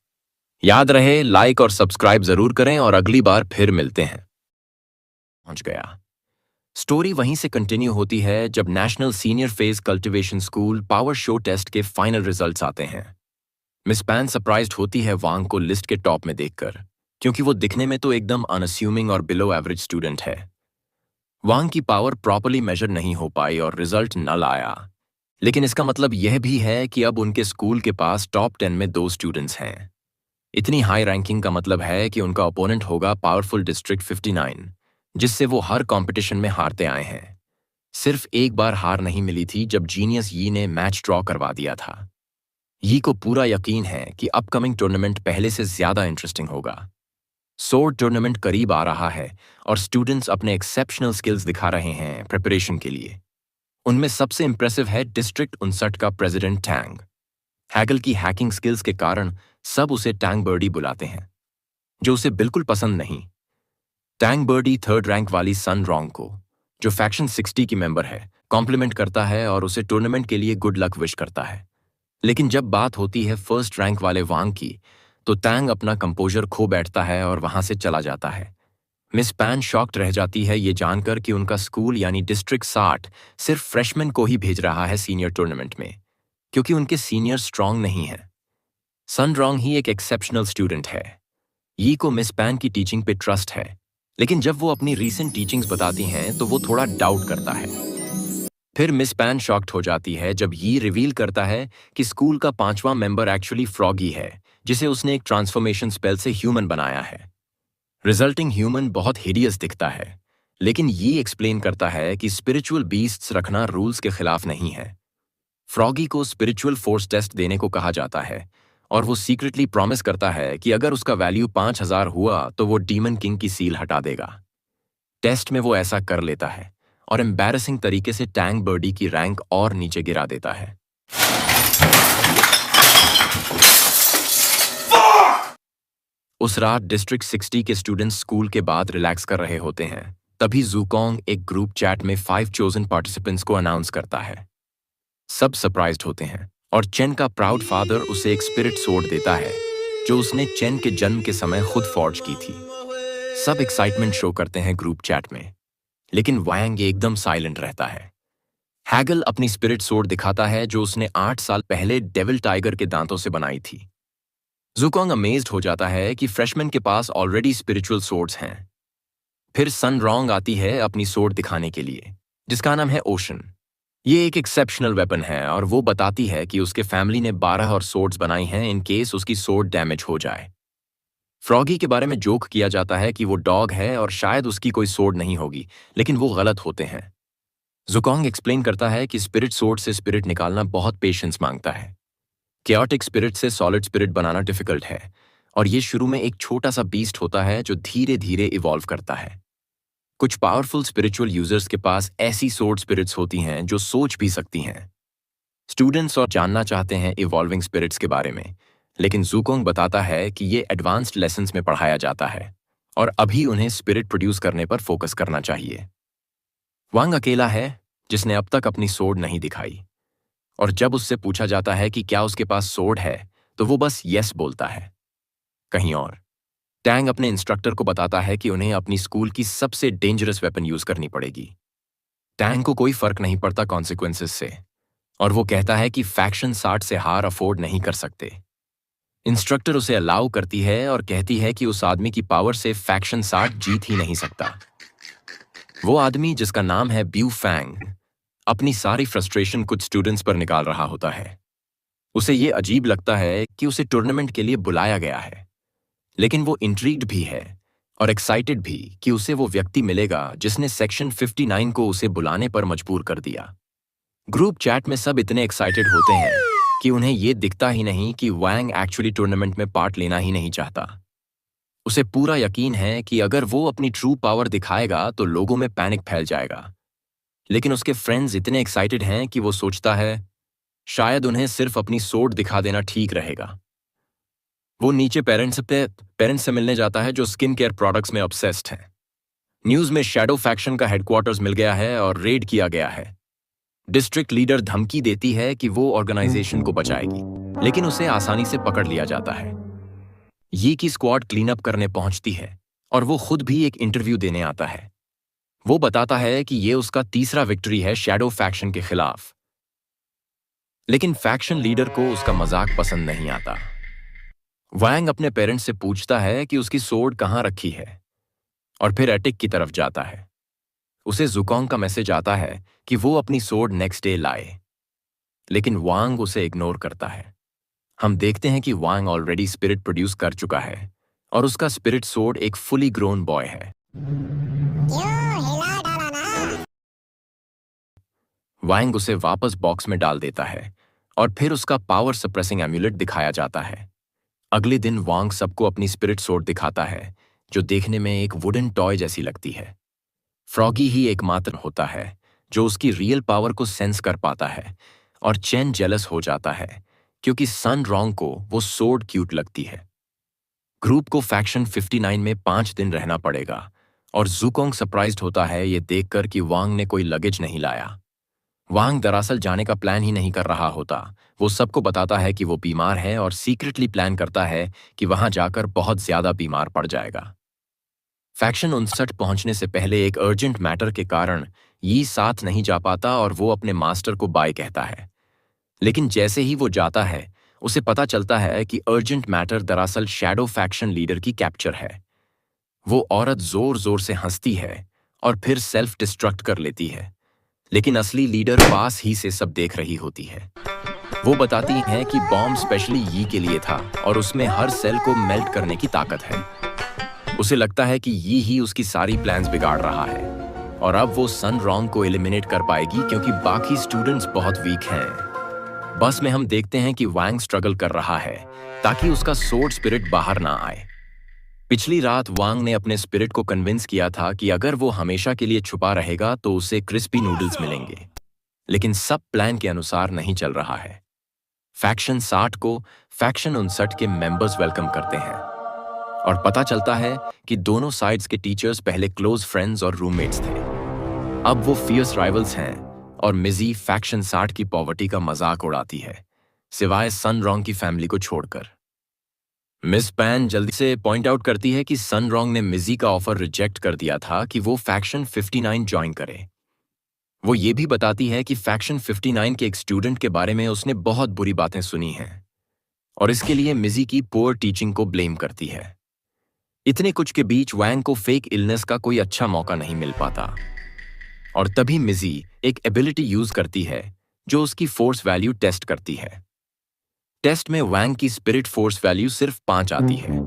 याद रहे लाइक और सब्सक्राइब जरूर करें और अगली बार फिर मिलते हैं। पहुंच गया। स्टोरी वहीं से कंटिन्यू होती है जब national senior phase cultivation school power show test के फाइनल रिजल्ट्स आते हैं। मिस पैन सरप्राइज्ड होती है वांग को लिस्ट के टॉप में देखकर, क्योंकि वो दिखने में तो एकदम अनअस्यूमिंग और बिलो एवरेज स्टूडेंट है। वांग की पावर प्रॉपर्ली मेजर नहीं हो पाई और रिजल्ट नल आया, लेकिन इसका मतलब यह भी है कि अब उनके स्कूल के पास टॉप 10 में 2 स्टूडेंट्स हैं। इतनी हाई रैंकिंग का मतलब है कि उनका ओपोनेंट होगा पावरफुल डिस्ट्रिक्ट 59, जिससे वो हर कंपटीशन में हारते आए हैं। सिर्फ एक बार हार नहीं मिली थी जब जीनियस यी ने मैच ड्रॉ करवा दिया था। यी को पूरा यकीन है कि अपकमिंग टूर्नामेंट पहले से ज्यादा इंटरेस्टिंग होगा। सोर्ड टूर्नामेंट करीब आ रहा है और स्टूडेंट्स अपने एक्सेप्शनल स्किल्स दिखा रहे हैं प्रिपरेशन के लिए। उनमें सबसे इंप्रेसिव है डिस्ट्रिक्ट 59 का प्रेसिडेंट टैंग। हैगल की हैकिंग स्किल्स के कारण सब उसे टैंग बर्डी बुलाते हैं, जो उसे बिल्कुल पसंद नहीं। टैंग बर्डी थर्ड रैंक वाली सन रोंग को, जो फैक्शन 60 की मेंबर है, कॉम्प्लीमेंट करता है और उसे टूर्नामेंट के लिए गुड लक विश करता है। लेकिन जब बात होती है फर्स्ट रैंक वाले वांग की, तो टैंग अपना कंपोजर खो बैठता है और वहां से चला जाता है। मिस पैन शॉक्ड रह जाती है ये जानकर कि उनका स्कूल यानी डिस्ट्रिक्ट 60 सिर्फ फ्रेशमैन को ही भेज रहा है सीनियर टूर्नामेंट में, क्योंकि उनके सीनियर स्ट्रांग नहीं हैं। सन रॉन्ग ही एक एक्सेप्शनल स्टूडेंट है। यी को मिस पैन की टीचिंग पे ट्रस्ट है, लेकिन जब वो अपनी रीसेंट टीचिंग्स बताती हैं तो वो थोड़ा डाउट करता है। फिर मिस पैन शॉक्ड हो जाती है जब यी रिवील करता है कि स्कूल का 5वां मेंबर एक्चुअली फ्रॉगी है, जिसे उसने एक ट्रांसफॉर्मेशन स्पेल से ह्यूमन बनाया है। रिजल्टिंग ह्यूमन बहुत हिडियस दिखता है, लेकिन ये एक्सप्लेन करता है कि स्पिरिचुअल बीस्ट्स रखना रूल्स के खिलाफ नहीं है। फ्रॉगी को स्पिरिचुअल फोर्स टेस्ट देने को कहा जाता है और वो सीक्रेटली प्रॉमिस करता है कि अगर उसका वैल्यू 5000 हुआ तो वो डीमन किंग की सील हटा देगा। टेस्ट में वो ऐसा कर लेता है और एम्बैरसिंग तरीके से टैंग बर्डी की रैंक और नीचे गिरा देता है। उस रात डिस्ट्रिक्ट 60 के स्टूडेंट्स स्कूल के बाद रिलैक्स कर रहे होते हैं, तभी ज़ुकोंग एक ग्रुप चैट में 5 चोजन पार्टिसिपेंट्स को अनाउंस करता है। सब सरप्राइज्ड होते हैं और चेन का प्राउड फादर उसे एक स्पिरिट सोर्ड देता है, जो उसने चेन के जन्म के समय खुद फॉर्ज की थी। सब एक्साइटमेंट शो करते हैं ग्रुप चैट में, लेकिन वांग एकदम साइलेंट रहता है। हैगल अपनी स्पिरिट सोर्ड दिखाता है जो उसने 8 साल पहले डेविल टाइगर के दांतों से बनाई थी। ज़ुकोंग अमेज्ड हो जाता है कि फ्रेशमैन के पास ऑलरेडी स्पिरिचुअल सोर्ड्स हैं। फिर सन रॉन्ग आती है अपनी सोर्ड दिखाने के लिए, जिसका नाम है ओशन। ये एक एक्सेप्शनल वेपन है और वो बताती है कि उसके फैमिली ने 12 और सोर्ड्स बनाई हैं इन केस उसकी सोर्ड डैमेज हो जाए। फ्रॉगी के बारे में जोक किया जाता है कि वो डॉग है और शायद उसकी कोई सोर्ड नहीं होगी, लेकिन वो गलत होते हैं। ज़ुकोंग एक्सप्लेन करता है कि स्पिरिट सोर्ड से स्पिरिट निकालना बहुत पेशेंस मांगता है। केओटिक स्पिरिट से सॉलिड स्पिरिट बनाना डिफिकल्ट है और ये शुरू में एक छोटा सा बीस्ट होता है जो धीरे धीरे इवॉल्व करता है। कुछ पावरफुल स्पिरिचुअल यूजर्स के पास ऐसी सोर्ड स्पिरिट्स होती हैं जो सोच भी सकती हैं। स्टूडेंट्स और जानना चाहते हैं इवॉल्विंग स्पिरिट्स के बारे में, लेकिन ज़ुकोंग बताता है कि ये एडवांस्ड लेसन्स में पढ़ाया जाता है और अभी उन्हें स्पिरिट प्रोड्यूस करने पर फोकस करना चाहिए। वांग अकेला है जिसने अब तक अपनी सोर्ड नहीं दिखाई, और जब उससे पूछा जाता है कि क्या उसके पास सोर्ड है तो वो बस यस बोलता है। कहीं और टैंग अपने इंस्ट्रक्टर को बताता है कि उन्हें अपनी स्कूल की सबसे डेंजरस वेपन यूज करनी पड़ेगी। टैंग को कोई फर्क नहीं पड़ता कॉन्सिक्वेंसेस से, और वो कहता है कि फैक्शन 60 से हार अफोर्ड नहीं कर सकते। इंस्ट्रक्टर उसे अलाउ करती है और कहती है कि उस आदमी की पावर से फैक्शन 60 जीत ही नहीं सकता। वो आदमी, जिसका नाम है ब्यू फैंग, अपनी सारी फ्रस्ट्रेशन कुछ स्टूडेंट्स पर निकाल रहा होता है। उसे ये अजीब लगता है कि उसे टूर्नामेंट के लिए बुलाया गया है, लेकिन वो इंट्रीग्ड भी है और एक्साइटेड भी कि उसे वो व्यक्ति मिलेगा जिसने सेक्शन 59 को उसे बुलाने पर मजबूर कर दिया। ग्रुप चैट में सब इतने एक्साइटेड होते हैं कि उन्हें ये दिखता ही नहीं कि वांग एक्चुअली टूर्नामेंट में पार्ट लेना ही नहीं चाहता। उसे पूरा यकीन है कि अगर वो अपनी ट्रू पावर दिखाएगा तो लोगों में पैनिक फैल जाएगा, लेकिन उसके फ्रेंड्स इतने एक्साइटेड हैं कि वो सोचता है शायद उन्हें सिर्फ अपनी सोर्ड दिखा देना ठीक रहेगा। वो नीचे पेरेंट्स से मिलने जाता है जो स्किन केयर प्रोडक्ट्स में ऑब्सेस्ड हैं। न्यूज़ में शैडो फैक्शन का हेडक्वार्टर्स मिल गया है और रेड किया गया है। डिस्ट्रिक्ट लीडर धमकी देती है कि वो ऑर्गेनाइजेशन को बचाएगी, लेकिन उसे आसानी से पकड़ लिया जाता है। यी की स्क्वाड क्लीन अप करने पहुंचती है और वो खुद भी एक इंटरव्यू देने आता है। वो बताता है कि ये उसका तीसरा विक्ट्री है शैडो फैक्शन के खिलाफ, लेकिन फैक्शन लीडर को उसका मजाक पसंद नहीं आता। वांग अपने पेरेंट्स से पूछता है कि उसकी सोर्ड कहाँ रखी है और फिर एटिक की तरफ जाता है। उसे ज़ुकोंग का मैसेज आता है कि वो अपनी सोर्ड नेक्स्ट डे लाए, लेकिन वांग उसे इग्नोर करता है। हम देखते हैं कि वांग ऑलरेडी स्पिरिट प्रोड्यूस कर चुका है और उसका स्पिरिट सोर्ड एक फुली ग्रोन बॉय है। वांग उसे वापस बॉक्स में डाल देता है और फिर उसका पावर सप्रेसिंग एम्यूलेट दिखाया जाता है। अगले दिन वांग सबको अपनी स्पिरिट सोर्ड दिखाता है, जो देखने में एक वुडन टॉय जैसी लगती है। फ्रॉगी ही एकमात्र होता है जो उसकी रियल पावर को सेंस कर पाता है, और चेन जेलस हो जाता है क्योंकि सन रॉन्ग को वो सोर्ड क्यूट लगती है। ग्रुप को फैक्शन 59 में 5 दिन रहना पड़ेगा और ज़ुकोंग सरप्राइज्ड होता है ये देखकर कि वांग ने कोई लगेज नहीं लाया। वांग दरअसल जाने का प्लान ही नहीं कर रहा होता। वो सबको बताता है कि वो बीमार है और सीक्रेटली प्लान करता है कि वहां जाकर बहुत ज्यादा बीमार पड़ जाएगा। फैक्शन 59 पहुंचने से पहले एक अर्जेंट मैटर के कारण यी साथ नहीं जा पाता और वो अपने मास्टर को बाय कहता है। लेकिन जैसे ही वो जाता है, उसे पता चलता है कि अर्जेंट मैटर दरअसल शैडो फैक्शन लीडर की कैप्चर है। वो औरत जोर जोर से हंसती है और फिर सेल्फ डिस्ट्रक्ट कर लेती है, लेकिन असली लीडर पास ही से सब देख रही होती है। वो बताती है कि बॉम्ब स्पेशली यी के लिए था और उसमें हर सेल को मेल्ट करने की ताकत है। उसे लगता है कि यी ही उसकी सारी प्लान्स बिगाड़ रहा है और अब वो सन रॉन्ग को एलिमिनेट कर पाएगी क्योंकि बाकी स्टूडेंट्स बहुत वीक हैं। बस में हम देखते हैं कि वांग स्ट्रगल कर रहा है ताकि उसका सोर्ड स्पिरिट बाहर ना आए। पिछली रात वांग ने अपने स्पिरिट को कन्विंस किया था कि अगर वो हमेशा के लिए छुपा रहेगा तो उसे क्रिस्पी नूडल्स मिलेंगे, लेकिन सब प्लान के अनुसार नहीं चल रहा है। फैक्शन 60 को फैक्शन 59 के मेंबर्स वेलकम करते हैं और पता चलता है कि दोनों साइड्स के टीचर्स पहले क्लोज फ्रेंड्स और रूममेट्स थे। अब वो फियर्स राइवल्स हैं और मिजी फैक्शन 60 की पॉवर्टी का मजाक उड़ाती है, सिवाय सन रॉन्ग की फैमिली को छोड़कर। मिस पैन जल्दी से पॉइंट आउट करती है कि सन रॉन्ग ने मिजी का ऑफर रिजेक्ट कर दिया था कि वो फैक्शन 59 ज्वाइन करे। वो ये भी बताती है कि फैक्शन 59 के एक स्टूडेंट के बारे में उसने बहुत बुरी बातें सुनी हैं और इसके लिए मिजी की पुअर टीचिंग को ब्लेम करती है। इतने कुछ के बीच वैंग को फेक इलनेस का कोई अच्छा मौका नहीं मिल पाता और तभी मिजी एक एबिलिटी यूज करती है जो उसकी फोर्स वैल्यू टेस्ट करती है। टेस्ट में वैंग की स्पिरिट फोर्स वैल्यू सिर्फ 5 आती है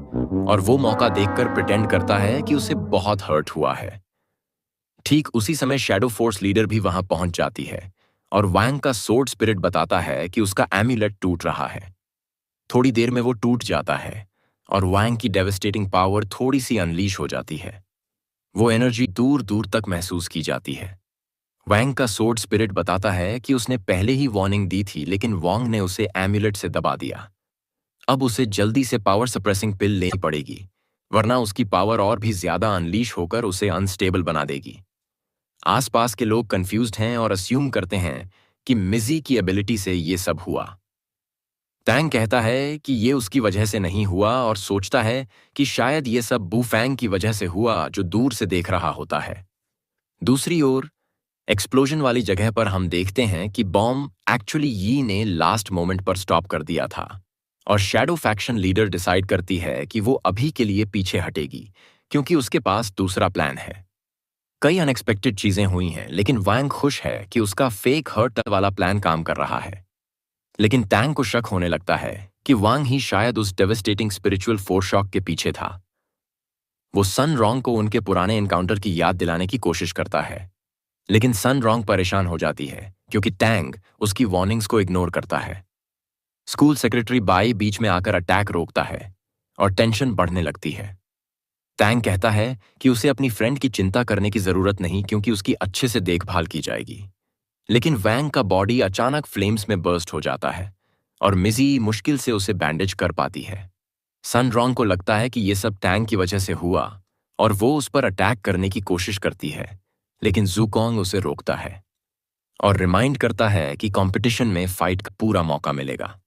और वो मौका देखकर प्रिटेंड करता है कि उसे बहुत हर्ट हुआ है। ठीक उसी समय शैडो फोर्स लीडर भी वहां पहुंच जाती है और वैंग का सोर्ड स्पिरिट बताता है कि उसका एम्यूलेट टूट रहा है। थोड़ी देर में वो टूट जाता है और वैंग की डेविस्टेटिंग पावर थोड़ी सी अनलीश हो जाती है। वो एनर्जी दूर दूर तक महसूस की जाती है। वैंग का सोर्ड स्पिरिट बताता है कि उसने पहले ही वार्निंग दी थी, लेकिन वांग ने उसे एम्यूलेट से दबा दिया। अब उसे जल्दी से पावर सप्रेसिंग पिल लेनी पड़ेगी, वरना उसकी पावर और भी ज्यादा अनलीश होकर उसे अनस्टेबल बना देगी। आसपास के लोग कंफ्यूज्ड हैं और अस्यूम करते हैं कि मिजी की एबिलिटी से ये सब हुआ। टैंग कहता है कि ये उसकी वजह से नहीं हुआ और सोचता है कि शायद ये सब बूफैंग की वजह से हुआ, जो दूर से देख रहा होता है। दूसरी ओर एक्सप्लोजन वाली जगह पर हम देखते हैं कि बॉम्ब एक्चुअली यी ने लास्ट मोमेंट पर स्टॉप कर दिया था और शैडो फैक्शन लीडर डिसाइड करती है कि वो अभी के लिए पीछे हटेगी क्योंकि उसके पास दूसरा प्लान है। कई अनएक्सपेक्टेड चीजें हुई हैं, लेकिन वैंग खुश है कि उसका फेक हर्ट वाला प्लान काम कर रहा है। लेकिन टैंग को शक होने लगता है कि वांग ही शायद उस डेविस्टेटिंग स्पिरिचुअल फोर्स शॉक के पीछे था। वो सन रॉन्ग को उनके पुराने एनकाउंटर की याद दिलाने की कोशिश करता है, लेकिन सन रॉन्ग परेशान हो जाती है क्योंकि टैंग उसकी वार्निंग्स को इग्नोर करता है। स्कूल सेक्रेटरी बाई बीच में आकर अटैक रोकता है और टेंशन बढ़ने लगती है। टैंग कहता है कि उसे अपनी फ्रेंड की चिंता करने की जरूरत नहीं क्योंकि उसकी अच्छे से देखभाल की जाएगी। लेकिन वैंग का बॉडी अचानक फ्लेम्स में बर्स्ट हो जाता है और मिजी मुश्किल से उसे बैंडेज कर पाती है। सन रॉन्ग को लगता है कि ये सब टैंग की वजह से हुआ और वो उस पर अटैक करने की कोशिश करती है, लेकिन ज़ुकोंग उसे रोकता है और रिमाइंड करता है कि कंपटीशन में फाइट का पूरा मौका मिलेगा।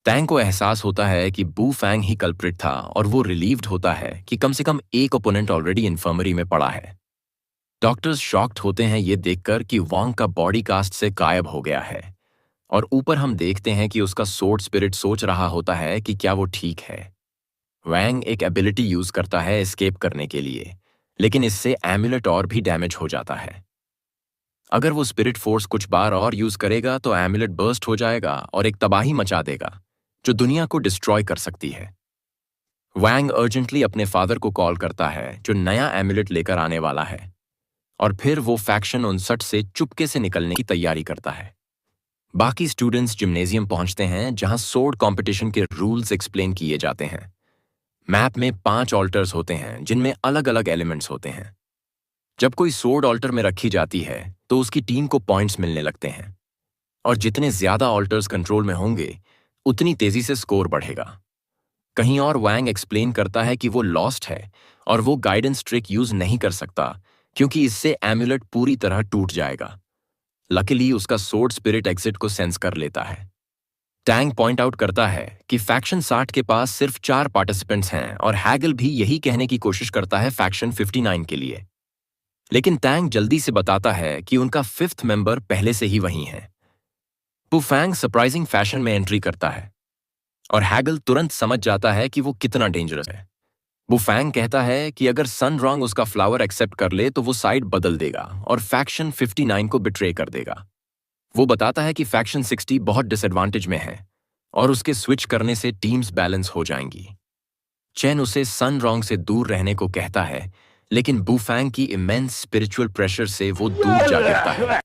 टैंग को एहसास होता है कि बू फैंग ही कल्प्रिट था और वो रिलीव्ड होता है कि कम से कम एक ओपोनेंट ऑलरेडी इन्फर्मरी में पड़ा है। डॉक्टर्स शॉक्ड होते हैं ये देखकर कि वांग का बॉडी कास्ट से गायब हो गया है और ऊपर हम देखते हैं कि उसका सोर्ड स्पिरिट सोच रहा होता है कि क्या वो ठीक है। वैंग एक एबिलिटी यूज करता है एस्केप करने के लिए, लेकिन इससे एम्यूलेट और भी डैमेज हो जाता है। अगर वो स्पिरिट फोर्स कुछ बार और यूज करेगा तो एम्यूलेट बर्स्ट हो जाएगा और एक तबाही मचा देगा जो दुनिया को डिस्ट्रॉय कर सकती है। वैंग अर्जेंटली अपने फादर को कॉल करता है जो नया एम्यूलेट लेकर आने वाला है और फिर वो फैक्शन 59 से चुपके से निकलने की तैयारी करता है। बाकी स्टूडेंट्स जिम्नेजियम पहुंचते हैं जहां सोर्ड कंपटीशन के रूल्स एक्सप्लेन किए जाते हैं। मैप में 5 ऑल्टर्स होते हैं जिनमें अलग अलग एलिमेंट्स होते हैं। जब कोई सोर्ड ऑल्टर में रखी जाती है तो उसकी टीम को पॉइंट्स मिलने लगते हैं और जितने ज्यादा ऑल्टर्स कंट्रोल में होंगे उतनी तेजी से स्कोर बढ़ेगा। कहीं और वैंग एक्सप्लेन करता है कि वो लॉस्ट है और वो गाइडेंस ट्रिक यूज नहीं कर सकता क्योंकि इससे एम्यूलेट पूरी तरह टूट जाएगा। लकीली उसका सोर्ड स्पिरिट एग्जिट को सेंस कर लेता है। टैंग पॉइंट आउट करता है कि फैक्शन 60 के पास सिर्फ 4 पार्टिसिपेंट्स हैं और हैगल भी यही कहने की कोशिश करता है फैक्शन 59 के लिए। लेकिन टैंग जल्दी से बताता है कि उनका 5th मेंबर पहले से ही वहीं है। बुफैंग सरप्राइजिंग फैशन में एंट्री करता है और हैगल तुरंत समझ जाता है कि वो कितना डेंजरस है। बुफैंग कहता है कि अगर सन रॉन्ग उसका फ्लावर एक्सेप्ट कर ले तो वो साइड बदल देगा और फैक्शन 59 को बिट्रे कर देगा। वो बताता है कि फैक्शन 60 बहुत डिसएडवांटेज में है और उसके स्विच करने से टीम्स बैलेंस हो जाएंगी। चेन उसे सन रॉन्ग से दूर रहने को कहता है, लेकिन बुफैंग की इमेंस स्पिरिचुअल प्रेशर से वो दूर जा गिरता है।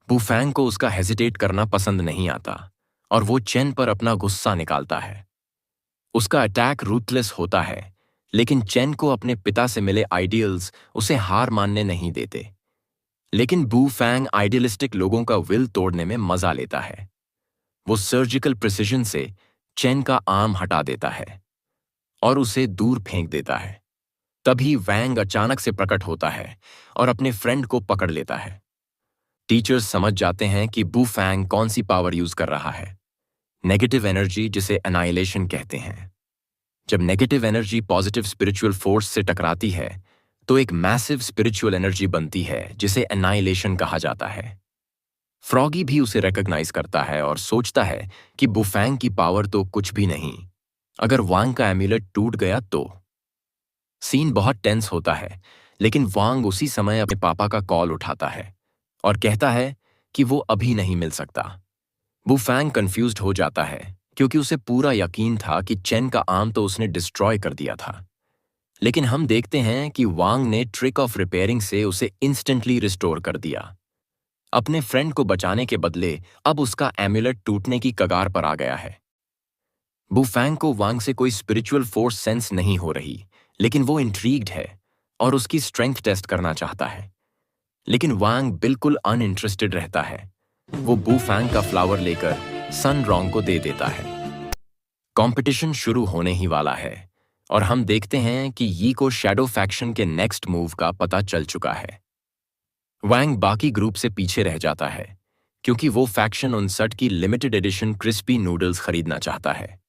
बुफैंग को उसका हेजिटेट करना पसंद नहीं आता और वो चेन पर अपना गुस्सा निकालता है। उसका अटैक रूथलेस होता है, लेकिन चेन को अपने पिता से मिले आइडियल्स उसे हार मानने नहीं देते। लेकिन बुफैंग आइडियलिस्टिक लोगों का विल तोड़ने में मजा लेता है। वो सर्जिकल प्रिसिजन से चेन का आर्म हटा देता है और उसे दूर फेंक देता है। तभी वैंग अचानक से प्रकट होता है और अपने फ्रेंड को पकड़ लेता है। टीचर्स समझ जाते हैं कि बुफैंग कौन सी पावर यूज कर रहा है, नेगेटिव एनर्जी, जिसे एनाइलेशन कहते हैं। जब negative energy positive spiritual force से टकराती है तो एक मैसिव स्पिरिचुअल एनर्जी बनती है जिसे एनाइलेशन कहा जाता है। फ्रॉगी भी उसे रिकॉग्नाइज करता है और सोचता है कि बुफैंग की पावर तो कुछ भी नहीं, अगर वांग का एम्यूलेट टूट गया तो। सीन बहुत टेंस होता है, लेकिन वांग उसी समय अपने पापा का कॉल उठाता है और कहता है कि वो अभी नहीं मिल सकता। बुफैंग कंफ्यूज्ड हो जाता है क्योंकि उसे पूरा यकीन था कि चेन का आर्म तो उसने डिस्ट्रॉय कर दिया था। लेकिन हम देखते हैं कि वांग ने ट्रिक ऑफ रिपेयरिंग से उसे इंस्टेंटली रिस्टोर कर दिया। अपने फ्रेंड को बचाने के बदले अब उसका एम्यूलेट टूटने की कगार पर आ गया है। बुफैंग को वांग से कोई स्पिरिचुअल फोर्स सेंस नहीं हो रही, लेकिन वो इंट्रीग्ड है और उसकी स्ट्रेंथ टेस्ट करना चाहता है। लेकिन वांग बिल्कुल अनइंटरेस्टेड रहता है। वो बुफैंग का फ्लावर लेकर सन रॉन्ग को दे देता है। कंपटीशन शुरू होने ही वाला है और हम देखते हैं कि यी को शैडो फैक्शन के नेक्स्ट मूव का पता चल चुका है। वांग बाकी ग्रुप से पीछे रह जाता है क्योंकि वो फैक्शन 59 की लिमिटेड एडिशन क्रिस्पी नूडल्स खरीदना चाहता है।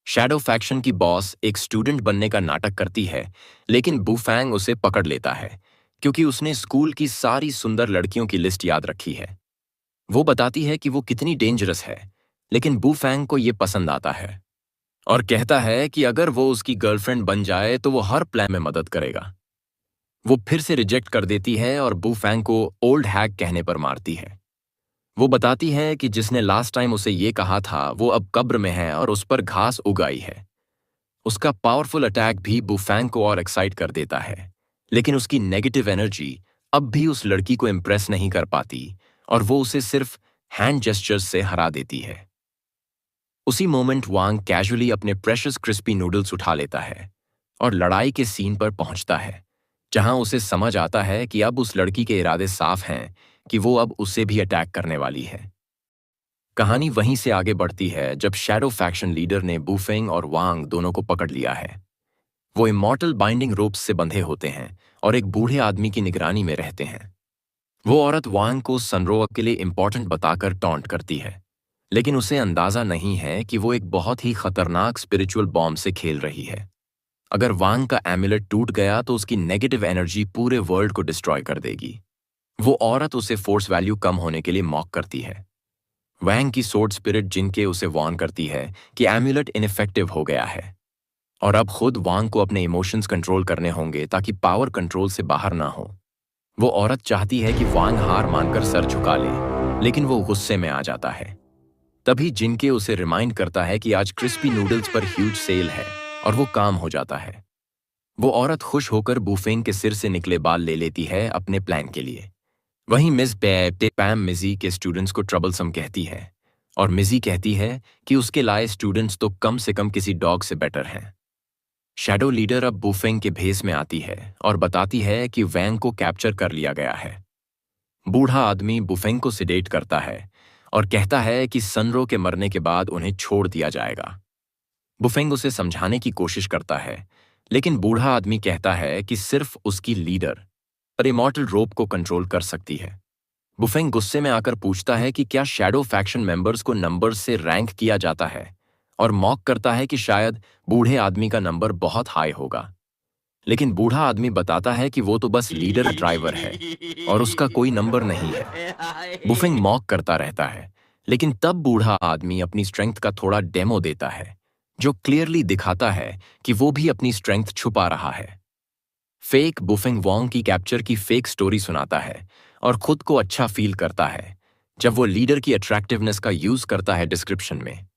शैडो फैक्शन की बॉस एक स्टूडेंट बनने का नाटक करती है, लेकिन बुफैंग उसे पकड़ लेता है क्योंकि उसने स्कूल की सारी सुंदर लड़कियों की लिस्ट याद रखी है। वो बताती है कि वो कितनी डेंजरस है, लेकिन बुफैंग को ये पसंद आता है और कहता है कि अगर वो उसकी गर्लफ्रेंड बन जाए तो वो हर प्लान में मदद करेगा। वो फिर से रिजेक्ट कर देती है और बुफैंग को ओल्ड हैक कहने पर मारती है। वो बताती है कि जिसने लास्ट टाइम उसे ये कहा था वो अब कब्र में है और उस पर घास उग आई है। उसका पावरफुल अटैक भी बुफैंग को और एक्साइट कर देता है, लेकिन उसकी नेगेटिव एनर्जी अब भी उस लड़की को इम्प्रेस नहीं कर पाती और वो उसे सिर्फ हैंड जेस्चर्स से हरा देती है। उसी मोमेंट वांग कैजुअली अपने प्रेशियस क्रिस्पी नूडल्स उठा लेता है और लड़ाई के सीन पर पहुंचता है, जहां उसे समझ आता है कि अब उस लड़की के इरादे साफ हैं कि वो अब उसे भी अटैक करने वाली है। कहानी वहीं से आगे बढ़ती है जब शैडो फैक्शन लीडर ने बुफेंग और वांग दोनों को पकड़ लिया है। वो इमॉर्टल बाइंडिंग रोप्स से बंधे होते हैं और एक बूढ़े आदमी की निगरानी में रहते हैं। वो औरत वांग को सनरो के लिए इंपॉर्टेंट बताकर टॉन्ट करती है, लेकिन उसे अंदाजा नहीं है कि वो एक बहुत ही खतरनाक स्पिरिचुअल बॉम्ब से खेल रही है। अगर वांग का एम्यूलेट टूट गया तो उसकी नेगेटिव एनर्जी पूरे वर्ल्ड को डिस्ट्रॉय कर देगी। वो औरत उसे फोर्स वैल्यू कम होने के लिए मॉक करती है। वैंग की सोर्ड स्पिरिट जिनके उसे वार्न करती है कि एम्यूलेट इनफेक्टिव हो गया है और अब खुद वांग को अपने इमोशंस कंट्रोल करने होंगे ताकि पावर कंट्रोल से बाहर ना हो। वो औरत चाहती है कि वांग हार मानकर सर झुका ले, लेकिन वो गुस्से में आ जाता है। तभी जिनके उसे रिमाइंड करता है कि आज क्रिस्पी नूडल्स पर ह्यूज सेल है और वो काम हो जाता है। वो औरत खुश होकर बुफेंग के सिर से निकले बाल ले लेती है अपने प्लान के लिए। वहीं मिस पैम मिजी के स्टूडेंट्स को ट्रबलसम कहती है और मिजी कहती है कि उसके लाए स्टूडेंट्स तो कम से कम किसी डॉग से बेटर हैं। शैडो लीडर अब बुफेंग के भेस में आती है और बताती है कि वैंग को कैप्चर कर लिया गया है। बूढ़ा आदमी बुफेंग को सिडेट करता है और कहता है कि सनरो के मरने के बाद उन्हें छोड़ दिया जाएगा। बुफेंग उसे समझाने की कोशिश करता है, लेकिन बूढ़ा आदमी कहता है कि सिर्फ उसकी लीडर पर इमॉर्टल रोप को कंट्रोल कर सकती है। बुफेंग गुस्से में आकर पूछता है कि क्या शैडो फैक्शन मेंबर्स को नंबर्स से रैंक किया जाता है, और मॉक करता है कि शायद बूढ़े आदमी का नंबर बहुत हाई होगा। लेकिन बूढ़ा आदमी बताता है कि वो तो बस लीडर ड्राइवर है और उसका कोई नंबर नहीं है। बुफेंग मॉक करता रहता है, लेकिन तब बूढ़ा आदमी अपनी स्ट्रेंथ का थोड़ा डेमो देता है, जो क्लियरली दिखाता है कि वो भी अपनी स्ट्रेंथ छुपा रहा है। फेक बुफेंग वॉन्ग की कैप्चर की फेक स्टोरी सुनाता है और खुद को अच्छा फील करता है जब वो लीडर की अट्रैक्टिवनेस का यूज करता है डिस्क्रिप्शन में।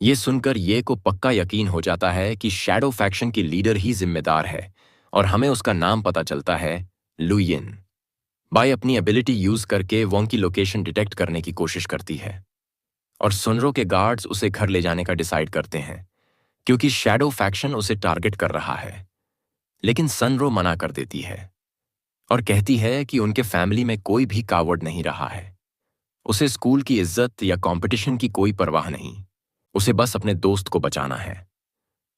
ये सुनकर ये को पक्का यकीन हो जाता है कि शैडो फैक्शन की लीडर ही जिम्मेदार है, और हमें उसका नाम पता चलता है, लुयिन। बाई अपनी एबिलिटी यूज करके वॉन्ग की लोकेशन डिटेक्ट करने की कोशिश करती है, और सुनरो के गार्ड्स उसे घर ले जाने का डिसाइड करते हैं क्योंकि शैडो फैक्शन उसे टारगेट कर रहा है। लेकिन सनरो मना कर देती है और कहती है कि उनके फैमिली में कोई भी कावर्ड नहीं रहा है। उसे स्कूल की इज्जत या कंपटीशन की कोई परवाह नहीं, उसे बस अपने दोस्त को बचाना है।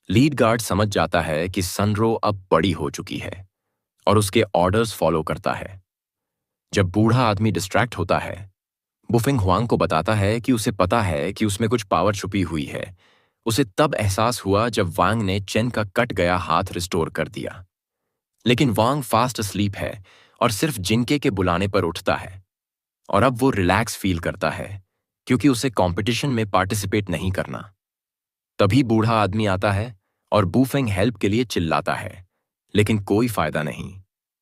लीड गार्ड समझ जाता है कि सनरो अब बड़ी हो चुकी है और उसके ऑर्डर्स फॉलो करता है। जब बूढ़ा आदमी डिस्ट्रैक्ट होता है, बुफिंग हुआंग को बताता है कि उसे पता है कि उसमें कुछ पावर छुपी हुई है। उसे तब एहसास हुआ जब वांग ने चेन का कट गया हाथ रिस्टोर कर दिया। लेकिन वांग फास्ट अस्लीप है और सिर्फ जिनके के बुलाने पर उठता है, और अब वो रिलैक्स फील करता है क्योंकि उसे कंपटीशन में पार्टिसिपेट नहीं करना। तभी बूढ़ा आदमी आता है और बूफेंग हेल्प के लिए चिल्लाता है, लेकिन कोई फायदा नहीं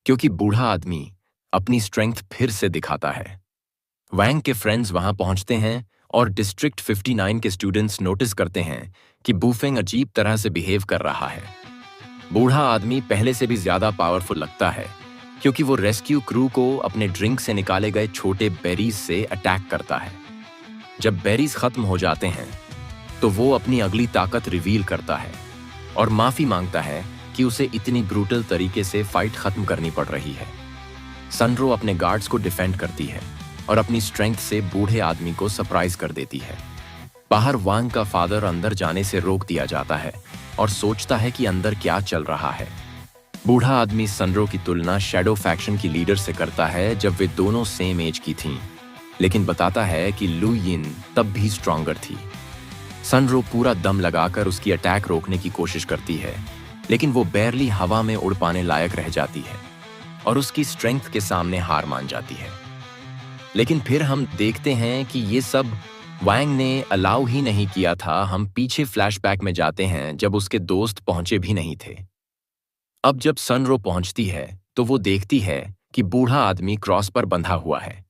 क्योंकि बूढ़ा आदमी अपनी स्ट्रेंथ फिर से दिखाता है। वैंग के फ्रेंड्स वहां पहुंचते हैं और डिस्ट्रिक्ट 59 के स्टूडेंट्स नोटिस करते हैं कि बूफेंग अजीब तरह से बिहेव कर रहा है। बूढ़ा आदमी पहले से भी ज्यादा पावरफुल लगता है क्योंकि वो रेस्क्यू क्रू को अपने ड्रिंक से निकाले गए छोटे बेरीज से अटैक करता है। जब बेरीज खत्म हो जाते हैं तो वो अपनी अगली ताकत रिवील करता है और माफी मांगता है कि उसे इतनी ब्रूटल तरीके से फाइट खत्म करनी पड़ रही है। सनरो अपने गार्ड्स को डिफेंड करती है और अपनी स्ट्रेंथ से बूढ़े आदमी को सरप्राइज कर देती है। बाहर वांग का फादर अंदर जाने से रोक दिया जाता है और सोचता है कि अंदर क्या चल रहा है। बूढ़ा आदमी सनरो की तुलना शैडो फैक्शन की लीडर से करता है जब वे दोनों सेम एज की थीं, लेकिन बताता है कि लू यिन तब भी स्ट्रॉन्गर थी। सनरो पूरा दम लगाकर उसकी अटैक रोकने की कोशिश करती है, लेकिन वो बैरली हवा में उड़ पाने लायक रह जाती है और उसकी स्ट्रेंथ के सामने हार मान जाती है। लेकिन फिर हम देखते हैं कि ये सब वैंग ने अलाउ ही नहीं किया था। हम पीछे फ्लैशबैक में जाते हैं जब उसके दोस्त पहुंचे भी नहीं थे। अब जब सनरो पहुंचती है तो वो देखती है कि बूढ़ा आदमी क्रॉस पर बंधा हुआ है,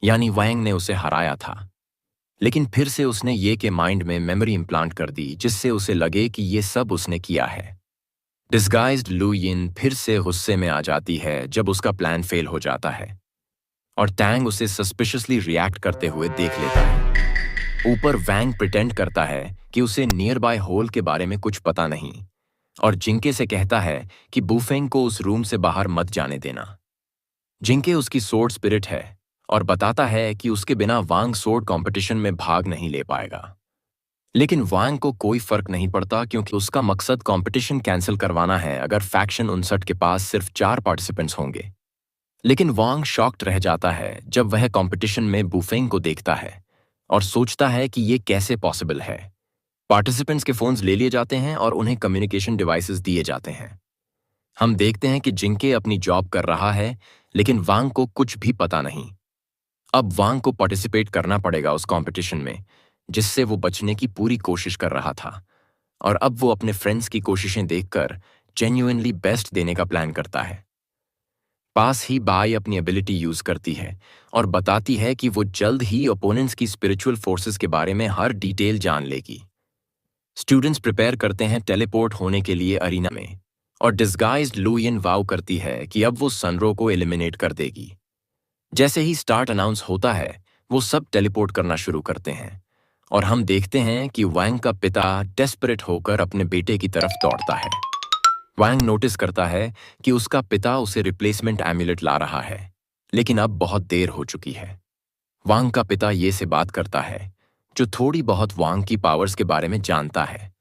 यानी वैंग ने उसे हराया था। लेकिन फिर से उसने ये के माइंड में मेमोरी इम्प्लांट कर दी जिससे उसे लगे कि ये सब उसने किया है। डिस्गाइज्ड लू यिन फिर से गुस्से में आ जाती है जब उसका प्लान फेल हो जाता है और टैंग उसे सस्पिशियसली रिएक्ट करते हुए देख लेता है। ऊपर वैंग प्रिटेंड करता है कि उसे नियर बाय होल के बारे में कुछ पता नहीं और जिंके से कहता है कि बूफेंग को उस रूम से बाहर मत जाने देना। जिंके उसकी सोर्ड स्पिरिट है और बताता है कि उसके बिना वांग सोर्ड कंपटीशन में भाग नहीं ले पाएगा। लेकिन वांग को कोई फर्क नहीं पड़ता क्योंकि उसका मकसद कंपटीशन कैंसिल करवाना है अगर फैक्शन 59 के पास सिर्फ 4 पार्टिसिपेंट्स होंगे। लेकिन वांग शॉक्ड रह जाता है जब वह कंपटीशन में बूफेंग को देखता है और सोचता है कि ये कैसे पॉसिबल है। पार्टिसिपेंट्स के फोन्स ले लिए जाते हैं और उन्हें कम्युनिकेशन डिवाइसेस दिए जाते हैं। हम देखते हैं कि जिंके अपनी जॉब कर रहा है, लेकिन वांग को कुछ भी पता नहीं। अब वांग को पार्टिसिपेट करना पड़ेगा उस कंपटीशन में जिससे वो बचने की पूरी कोशिश कर रहा था, और अब वो अपने फ्रेंड्स की कोशिशें देखकर जेन्युइनली बेस्ट देने का प्लान करता है। पास ही बाई अपनी एबिलिटी यूज करती है और बताती है कि वो जल्द ही ओपोनेंट्स की स्पिरिचुअल फोर्सेस के बारे में हर डिटेल जान लेगी। स्टूडेंट्स प्रिपेयर करते हैं टेलीपोर्ट होने के लिए अरीना में, और डिस्गाइज्ड लू यिन वाव करती है कि अब वो सनरो को एलिमिनेट कर देगी। जैसे ही स्टार्ट अनाउंस होता है, वो सब टेलीपोर्ट करना शुरू करते हैं और हम देखते हैं कि वैंग का पिता डेस्परेट होकर अपने बेटे की तरफ दौड़ता है। वैंग नोटिस करता है कि उसका पिता उसे रिप्लेसमेंट एम्यूलेट ला रहा है, लेकिन अब बहुत देर हो चुकी है। वांग का पिता ये से बात करता है, जो थोड़ी बहुत वांग की पावर्स के बारे में जानता है,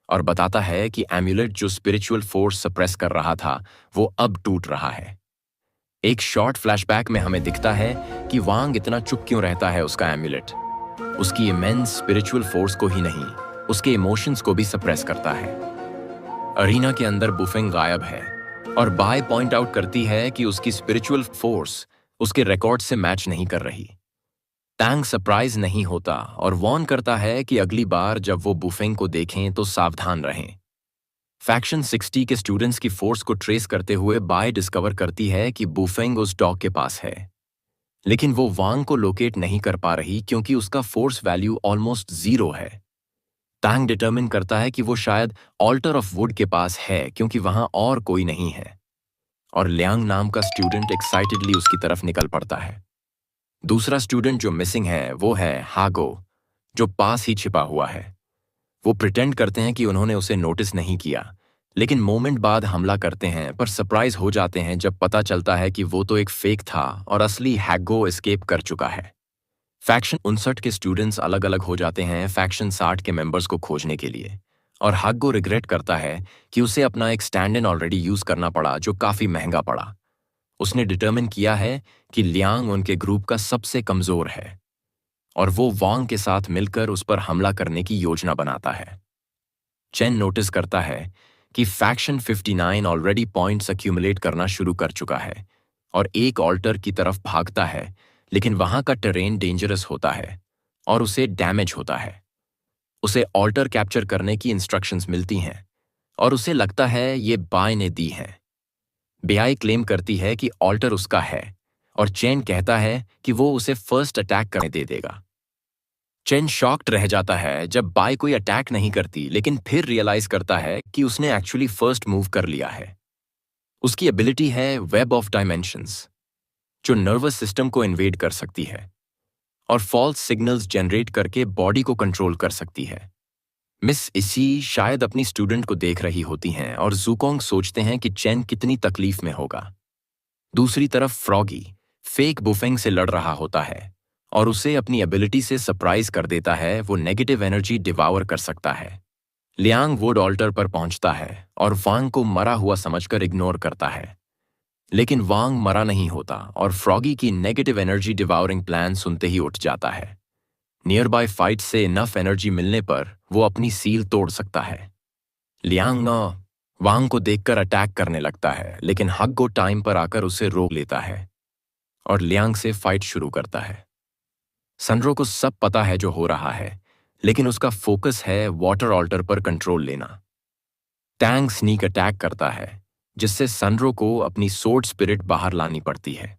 और बताता है कि एम्यूलेट जो स्पिरिचुअल फोर्स सप्रेस कर रहा था वो अब टूट रहा है। एक शॉर्ट फ्लैशबैक में हमें दिखता है कि वांग इतना चुप क्यों रहता है। उसका एम्यूलेट उसकी इमेंस स्पिरिचुअल फोर्स को ही नहीं, उसके इमोशंस को भी सप्रेस करता है। अरीना के अंदर बुफेंग गायब है और बाय पॉइंट आउट करती है कि उसकी स्पिरिचुअल फोर्स उसके रिकॉर्ड से मैच नहीं कर रही। टैंग सरप्राइज नहीं होता और वॉर्न करता है कि अगली बार जब वो बुफेंग को देखें तो सावधान रहें। फैक्शन 60 के स्टूडेंट्स की फोर्स को ट्रेस करते हुए बाय डिस्कवर करती है कि बुफेंग उस डॉग के पास है, लेकिन वो वांग को लोकेट नहीं कर पा रही क्योंकि उसका फोर्स वैल्यू ऑलमोस्ट 0 है। टैंग डिटर्मिन करता है कि वो शायद ऑल्टर ऑफ वुड के पास है क्योंकि वहां और कोई नहीं है, और लियांग नाम का स्टूडेंट एक्साइटेडली उसकी तरफ निकल पड़ता है। दूसरा स्टूडेंट जो मिसिंग है वो है हागो, जो पास ही छिपा हुआ है। वो प्रिटेंड करते हैं कि उन्होंने उसे नोटिस नहीं किया, लेकिन मोमेंट बाद हमला करते हैं, पर सरप्राइज हो जाते हैं जब पता चलता है कि वो तो एक फेक था और असली हैगो एस्केप कर चुका है। फैक्शन 59 के स्टूडेंट्स अलग अलग हो जाते हैं फैक्शन 60 के मेंबर्स को खोजने के लिए, और हागो रिग्रेट करता है कि उसे अपना एक स्टैंड इन ऑलरेडी यूज करना पड़ा जो काफी महंगा पड़ा। उसने डिटर्मिन किया है कि लियांग उनके ग्रुप का सबसे कमजोर है और वो वांग के साथ मिलकर उस पर हमला करने की योजना बनाता है। चेन नोटिस करता है कि फैक्शन 59 ऑलरेडी पॉइंट्स अक्यूमुलेट करना शुरू कर चुका है और एक ऑल्टर की तरफ भागता है, लेकिन वहां का टेरेन डेंजरस होता है और उसे डैमेज होता है। उसे ऑल्टर कैप्चर करने की इंस्ट्रक्शंस मिलती हैं और उसे लगता है ये बाय ने दी हैं। बेआई क्लेम करती है कि ऑल्टर उसका है और चेन कहता है कि वो उसे फर्स्ट अटैक करने दे देगा। चेन शॉक्ड रह जाता है जब बाय कोई अटैक नहीं करती, लेकिन फिर रियलाइज करता है कि उसने एक्चुअली फर्स्ट मूव कर लिया है। उसकी एबिलिटी है वेब ऑफ डायमेंशंस, जो नर्वस सिस्टम को इन्वेड कर सकती है और फॉल्स सिग्नल्स जनरेट करके बॉडी को कंट्रोल कर सकती है। मिस इसी शायद अपनी स्टूडेंट को देख रही होती हैं और जूकोंग सोचते हैं कि चेन कितनी तकलीफ में होगा। दूसरी तरफ फ्रॉगी फेक बुफेंग से लड़ रहा होता है और उसे अपनी एबिलिटी से सरप्राइज कर देता है। वो नेगेटिव एनर्जी डिवावर कर सकता है। लियांग वुड ऑल्टर पर पहुंचता है और वांग को मरा हुआ समझकर इग्नोर करता है, लेकिन वांग मरा नहीं होता और फ्रॉगी की नेगेटिव एनर्जी डिवावरिंग प्लान सुनते ही उठ जाता है। नियर बाय फाइट से इनफ एनर्जी मिलने पर वो अपनी सील तोड़ सकता है। लियांग वांग को देखकर अटैक करने लगता है, लेकिन हग्गो टाइम पर आकर उसे रोक लेता है और लियांग से फाइट शुरू करता है। सनरो को सब पता है जो हो रहा है, लेकिन उसका फोकस है वाटर ऑल्टर पर कंट्रोल लेना। टैंग स्नीक अटैक करता है, जिससे सनरो को अपनी सोर्ड स्पिरिट बाहर लानी पड़ती है।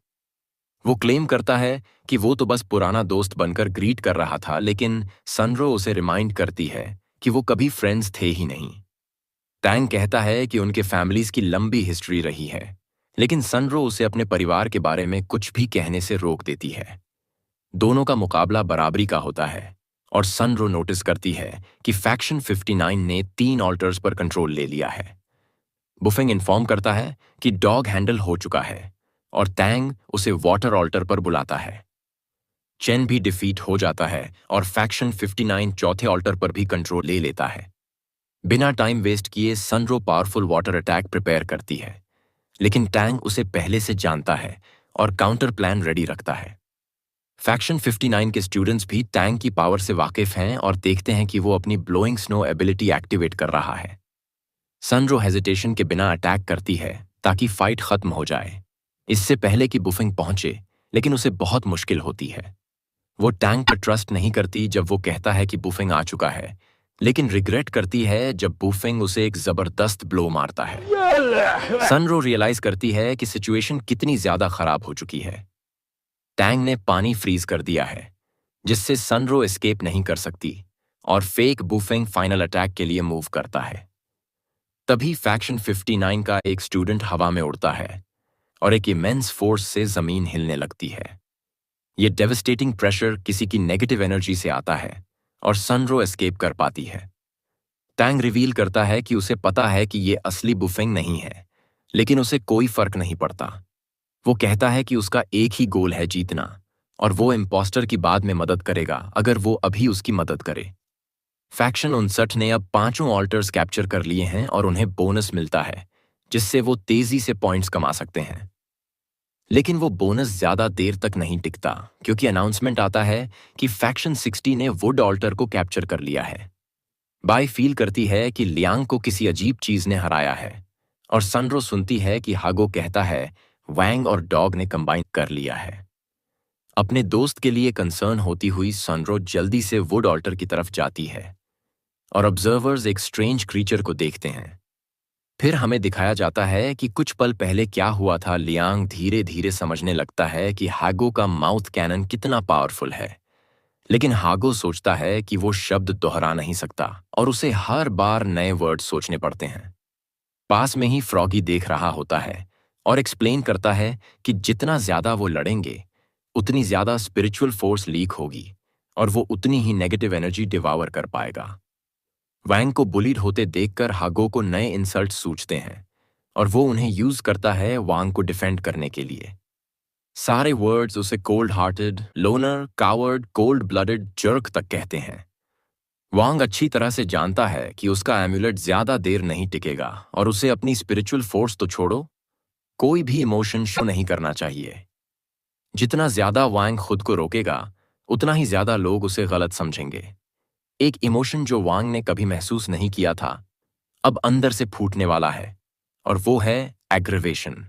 वो क्लेम करता है कि वो तो बस पुराना दोस्त बनकर ग्रीट कर रहा था, लेकिन सनरो उसे रिमाइंड करती है कि वो कभी फ्रेंड्स थे ही नहीं। टैंग कहता है कि उनके फैमिलीज की लंबी हिस्ट्री रही है, लेकिन सनरो उसे अपने परिवार के बारे में कुछ भी कहने से रोक देती है। दोनों का मुकाबला बराबरी का होता है और सनरो नोटिस करती है कि फैक्शन 59 ने 3 ऑल्टर्स पर कंट्रोल ले लिया है। बुफेंग इन्फॉर्म करता है कि डॉग हैंडल हो चुका है और टैंग उसे वाटर ऑल्टर पर बुलाता है। चेन भी डिफीट हो जाता है और फैक्शन 59 चौथे ऑल्टर पर भी कंट्रोल ले लेता है। बिना टाइम वेस्ट किए सनरो पावरफुल वाटर अटैक प्रिपेयर करती है, लेकिन टैंग उसे पहले से जानता है और काउंटर प्लान रेडी रखता है। फैक्शन 59 के स्टूडेंट्स भी टैंग की पावर से वाकिफ हैं और देखते हैं कि वो अपनी ब्लोइंग स्नो एबिलिटी एक्टिवेट कर रहा है। सनरो हेजिटेशन के बिना अटैक करती है ताकि फाइट खत्म हो जाए, इससे पहले कि बुफेंग पहुंचे, लेकिन उसे बहुत मुश्किल होती है। वो टैंग पर ट्रस्ट नहीं करती जब वो कहता है कि बुफेंग आ चुका है, लेकिन रिग्रेट करती है जब बुफेंग उसे एक जबरदस्त ब्लो मारता है। सनरो रियलाइज करती है कि सिचुएशन कितनी ज्यादा खराब हो चुकी है। टैंग ने पानी फ्रीज कर दिया है, जिससे सनरो एस्केप नहीं कर सकती और फेक बुफेंग फाइनल अटैक के लिए मूव करता है। तभी फैक्शन 59 का एक स्टूडेंट हवा में उड़ता है और एक इमेंस फोर्स से जमीन हिलने लगती है। ये डेविस्टेटिंग प्रेशर किसी की नेगेटिव एनर्जी से आता है और सनरो एस्केप कर पाती है। टैंग रिवील करता है कि उसे पता है कि ये असली बुफेंग नहीं है, लेकिन उसे कोई फर्क नहीं पड़ता। वो कहता है कि उसका एक ही गोल है, जीतना, और वो इम्पोस्टर की बाद में मदद करेगा अगर वो अभी उसकी मदद करे। फैक्शन 59 ने अब 5 ऑल्टर्स कैप्चर कर लिए हैं और उन्हें बोनस मिलता है, जिससे वो तेजी से पॉइंट्स कमा सकते हैं। लेकिन वो बोनस ज्यादा देर तक नहीं टिकता क्योंकि अनाउंसमेंट आता है कि फैक्शन 60 ने वुड ऑल्टर को कैप्चर कर लिया है। बाई फील करती है कि लियांग को किसी अजीब चीज ने हराया है और सनरो सुनती है कि हागो कहता है वैंग और डॉग ने कंबाइन कर लिया है। अपने दोस्त के लिए कंसर्न होती हुई सनरो जल्दी से वुड ऑल्टर की तरफ जाती है और ऑब्जर्वर्स एक स्ट्रेंज क्रीचर को देखते हैं। फिर हमें दिखाया जाता है कि कुछ पल पहले क्या हुआ था। लियांग धीरे धीरे समझने लगता है कि हागो का माउथ कैनन कितना पावरफुल है, लेकिन हागो सोचता है कि वो शब्द दोहरा नहीं सकता और उसे हर बार नए वर्ड सोचने पड़ते हैं। पास में ही फ्रॉगी देख रहा होता है और एक्सप्लेन करता है कि जितना ज्यादा वो लड़ेंगे उतनी ज्यादा स्पिरिचुअल फोर्स लीक होगी और वो उतनी ही नेगेटिव एनर्जी डिवावर कर पाएगा। वैंग को बुलीड होते देखकर हागो को नए इंसल्ट सूझते हैं और वो उन्हें यूज करता है वांग को डिफेंड करने के लिए। सारे वर्ड्स उसे cold hearted, loner, coward, cold blooded, jerk तक कहते हैं। वांग अच्छी तरह से जानता है कि उसका एम्यूलेट ज्यादा देर नहीं टिकेगा और उसे अपनी स्पिरिचुअल फोर्स तो छोड़ो, कोई भी इमोशन शो नहीं करना चाहिए। जितना ज्यादा वांग खुद को रोकेगा उतना ही ज्यादा लोग उसे गलत समझेंगे। एक इमोशन जो वांग ने कभी महसूस नहीं किया था अब अंदर से फूटने वाला है और वो है एग्रीवेशन।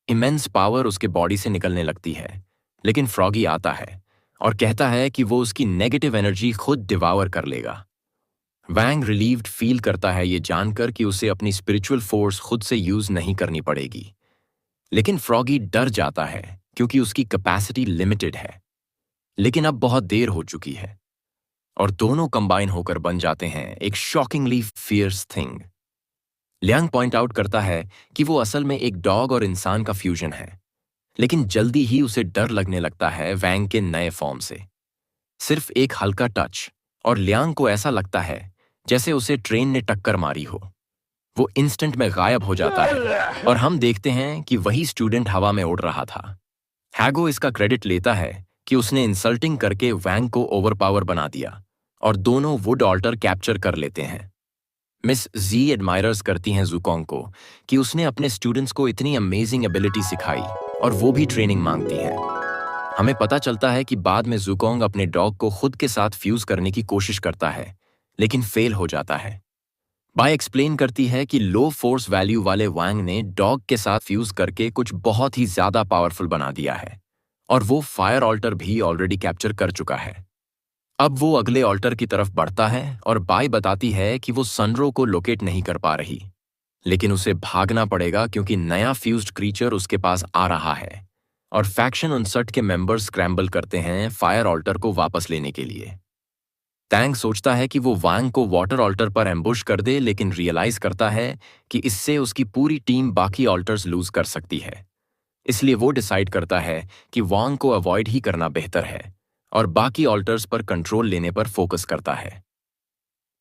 इमेंस पावर उसके बॉडी से निकलने लगती है, लेकिन फ्रॉगी आता है और कहता है कि वो उसकी नेगेटिव एनर्जी खुद डिवावर कर लेगा। वैंग रिलीव्ड फील करता है ये जानकर कि उसे अपनी स्पिरिचुअल फोर्स खुद से यूज नहीं करनी पड़ेगी, लेकिन फ्रॉगी डर जाता है क्योंकि उसकी कैपेसिटी लिमिटेड है। लेकिन अब बहुत देर हो चुकी है और दोनों कंबाइन होकर बन जाते हैं एक shockingly fierce thing. Liang point out करता है कि वो असल में एक डॉग और इंसान का फ्यूजन है, लेकिन जल्दी ही उसे डर लगने लगता है वैंग के नए फॉर्म से। सिर्फ एक हल्का टच और लियांग को ऐसा लगता है जैसे उसे ट्रेन ने टक्कर मारी हो। वो इंस्टेंट में गायब हो जाता है और हम देखते हैं कि वही स्टूडेंट हवा में उड़ रहा था। हैगो इसका क्रेडिट लेता है कि उसने इंसल्टिंग करके वैंग को ओवरपावर बना दिया और दोनों वुड ऑल्टर कैप्चर कर लेते हैं। मिस जी एडमायर्स करती हैं ज़ुकोंग को कि उसने अपने स्टूडेंट्स को इतनी अमेजिंग एबिलिटी सिखाई और वो भी ट्रेनिंग मांगती हैं। हमें पता चलता है कि बाद में ज़ुकोंग अपने डॉग को खुद के साथ फ्यूज करने की कोशिश करता है, लेकिन फेल हो जाता है। बाय एक्सप्लेन करती है कि लो फोर्स वैल्यू वाले वांग ने डॉग के साथ फ्यूज करके कुछ बहुत ही ज्यादा पावरफुल बना दिया है और वो फायर ऑल्टर भी ऑलरेडी कैप्चर कर चुका है। अब वो अगले ऑल्टर की तरफ बढ़ता है और बाय बताती है कि वो सनरो को लोकेट नहीं कर पा रही, लेकिन उसे भागना पड़ेगा क्योंकि नया फ्यूज्ड क्रीचर उसके पास आ रहा है और फैक्शन 59 के मेंबर्स स्क्रैम्बल करते हैं फायर ऑल्टर को वापस लेने के लिए। टैंग सोचता है कि वो वांग को वाटर ऑल्टर पर एम्बुश कर दे, लेकिन रियलाइज करता है कि इससे उसकी पूरी टीम बाकी ऑल्टर्स लूज कर सकती है। इसलिए वो डिसाइड करता है कि वांग को अवॉइड ही करना बेहतर है और बाकी ऑल्टर्स पर कंट्रोल लेने पर फोकस करता है।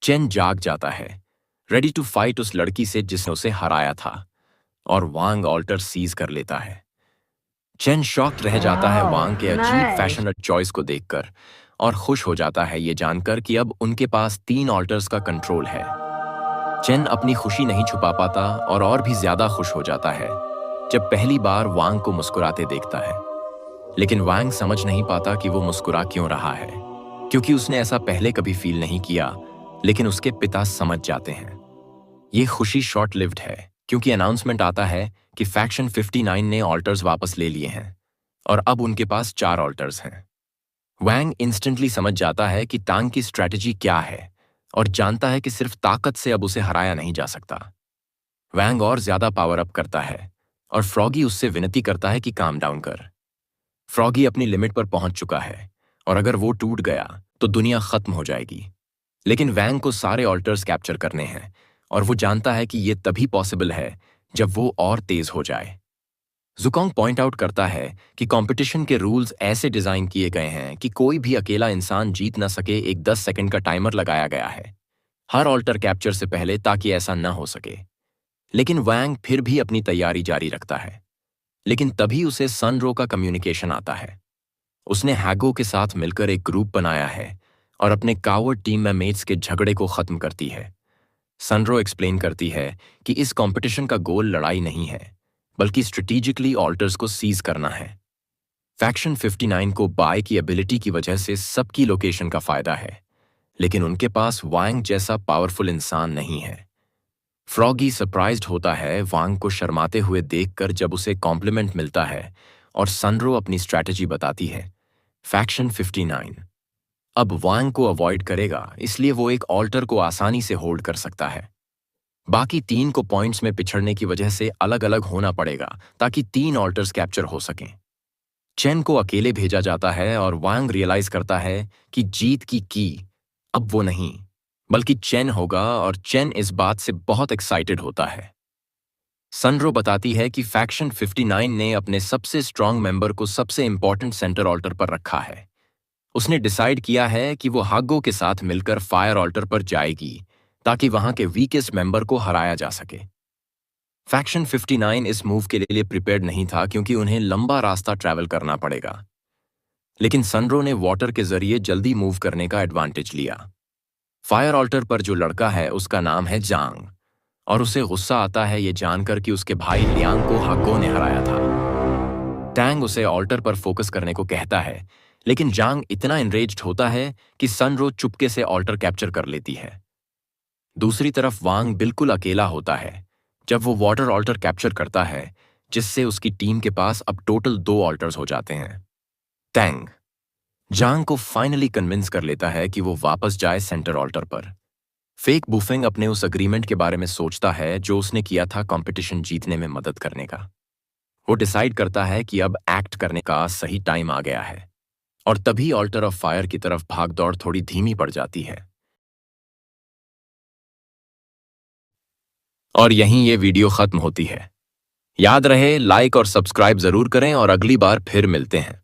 चेन जाग जाता है, रेडी टू फाइट उस लड़की से जिसने उसे हराया था, और वांग ऑल्टर सीज कर लेता है। चेन शॉक्ड रह जाता है वांग के अजीब फैशन चॉइस को देखकर और खुश हो जाता है ये जानकर कि अब उनके पास 3 ऑल्टर्स का कंट्रोल है। चेन अपनी खुशी नहीं छुपा पाता और भी ज्यादा खुश हो जाता है जब पहली बार वांग को मुस्कुराते देखता है, लेकिन वांग समझ नहीं पाता कि वो मुस्कुरा क्यों रहा है, क्योंकि उसने ऐसा पहले कभी फील नहीं किया। लेकिन उसके पिता समझ जाते हैं। ये खुशी शॉर्ट लिव्ड है क्योंकि अनाउंसमेंट आता है कि फैक्शन 59 ने ऑल्टर्स वापस ले लिए हैं और अब उनके पास 4 ऑल्टर्स हैं। वैंग इंस्टेंटली समझ जाता है कि तांग की स्ट्रैटेजी क्या है और जानता है कि सिर्फ ताकत से अब उसे हराया नहीं जा सकता। वैंग और ज्यादा पावर अप करता है और फ्रॉगी उससे विनती करता है कि काम डाउन कर। फ्रॉगी अपनी लिमिट पर पहुंच चुका है और अगर वो टूट गया तो दुनिया खत्म हो जाएगी। लेकिन वैंग को सारे ऑल्टर्स कैप्चर करने हैं और वो जानता है कि ये तभी पॉसिबल है जब वो और तेज हो जाए। ज़ुकोंग पॉइंट आउट करता है कि कंपटीशन के रूल्स ऐसे डिजाइन किए गए हैं कि कोई भी अकेला इंसान जीत न सके। एक 10 सेकंड का टाइमर लगाया गया है हर ऑल्टर कैप्चर से पहले ताकि ऐसा न हो सके। लेकिन वैंग फिर भी अपनी तैयारी जारी रखता है। लेकिन तभी उसे सनरो का कम्युनिकेशन आता है। उसने हैगो के साथ मिलकर एक ग्रुप बनाया है और अपने कावर्ड टीम मेट्स के झगड़े को खत्म करती है। सनरो एक्सप्लेन करती है कि इस कंपटीशन का गोल लड़ाई नहीं है, बल्कि स्ट्रेटेजिकली ऑल्टर्स को सीज करना है। फैक्शन 59 को बाय की एबिलिटी की वजह से सबकी लोकेशन का फायदा है, लेकिन उनके पास वांग जैसा पावरफुल इंसान नहीं है। फ्रॉगी सरप्राइज्ड होता है वांग को शर्माते हुए देखकर जब उसे कॉम्प्लीमेंट मिलता है और सनरो अपनी स्ट्रैटेजी बताती है। फैक्शन 59 अब वांग को अवॉइड करेगा, इसलिए वो एक ऑल्टर को आसानी से होल्ड कर सकता है। बाकी 3 को पॉइंट्स में पिछड़ने की वजह से अलग अलग होना पड़ेगा ताकि 3 ऑल्टर्स कैप्चर हो सकें। चेन को अकेले भेजा जाता है और वांग रियलाइज करता है कि जीत की अब वो नहीं बल्कि चेन होगा, और चेन इस बात से बहुत एक्साइटेड होता है। सनरो बताती है कि फैक्शन 59 ने अपने सबसे स्ट्रांग मेंबर को सबसे इंपॉर्टेंट सेंटर ऑल्टर पर रखा है। उसने डिसाइड किया है कि वो हागो के साथ मिलकर फायर ऑल्टर पर जाएगी ताकि वहां के वीकेस्ट मेंबर को हराया जा सके। फैक्शन 59 इस मूव के लिए प्रिपेयर्ड नहीं था क्योंकि उन्हें लंबा रास्ता ट्रैवल करना पड़ेगा, लेकिन सनरो ने वाटर के जरिए जल्दी मूव करने का एडवांटेज लिया। फायर ऑल्टर पर जो लड़का है उसका नाम है जांग, और उसे गुस्सा आता है ये जानकर कि उसके भाई लियांग को हागो ने हराया था। टैंग उसे ऑल्टर पर फोकस करने को कहता है, लेकिन जांग इतना एनरेज्ड होता है कि सनरो चुपके से ऑल्टर कैप्चर कर लेती है। दूसरी तरफ वांग बिल्कुल अकेला होता है जब वो वाटर ऑल्टर कैप्चर करता है, जिससे उसकी टीम के पास अब टोटल 2 ऑल्टर्स हो जाते हैं। टैंग जांग को फाइनली कन्विंस कर लेता है कि वो वापस जाए सेंटर ऑल्टर पर। फेक बुफेंग अपने उस अग्रीमेंट के बारे में सोचता है जो उसने किया था कंपटीशन जीतने में मदद करने का। वो डिसाइड करता है कि अब एक्ट करने का सही टाइम आ गया है, और तभी ऑल्टर ऑफ फायर की तरफ भागदौड़ थोड़ी धीमी पड़ जाती है। और यहीं ये वीडियो खत्म होती है। याद रहे, लाइक और सब्सक्राइब जरूर करें और अगली बार फिर मिलते हैं।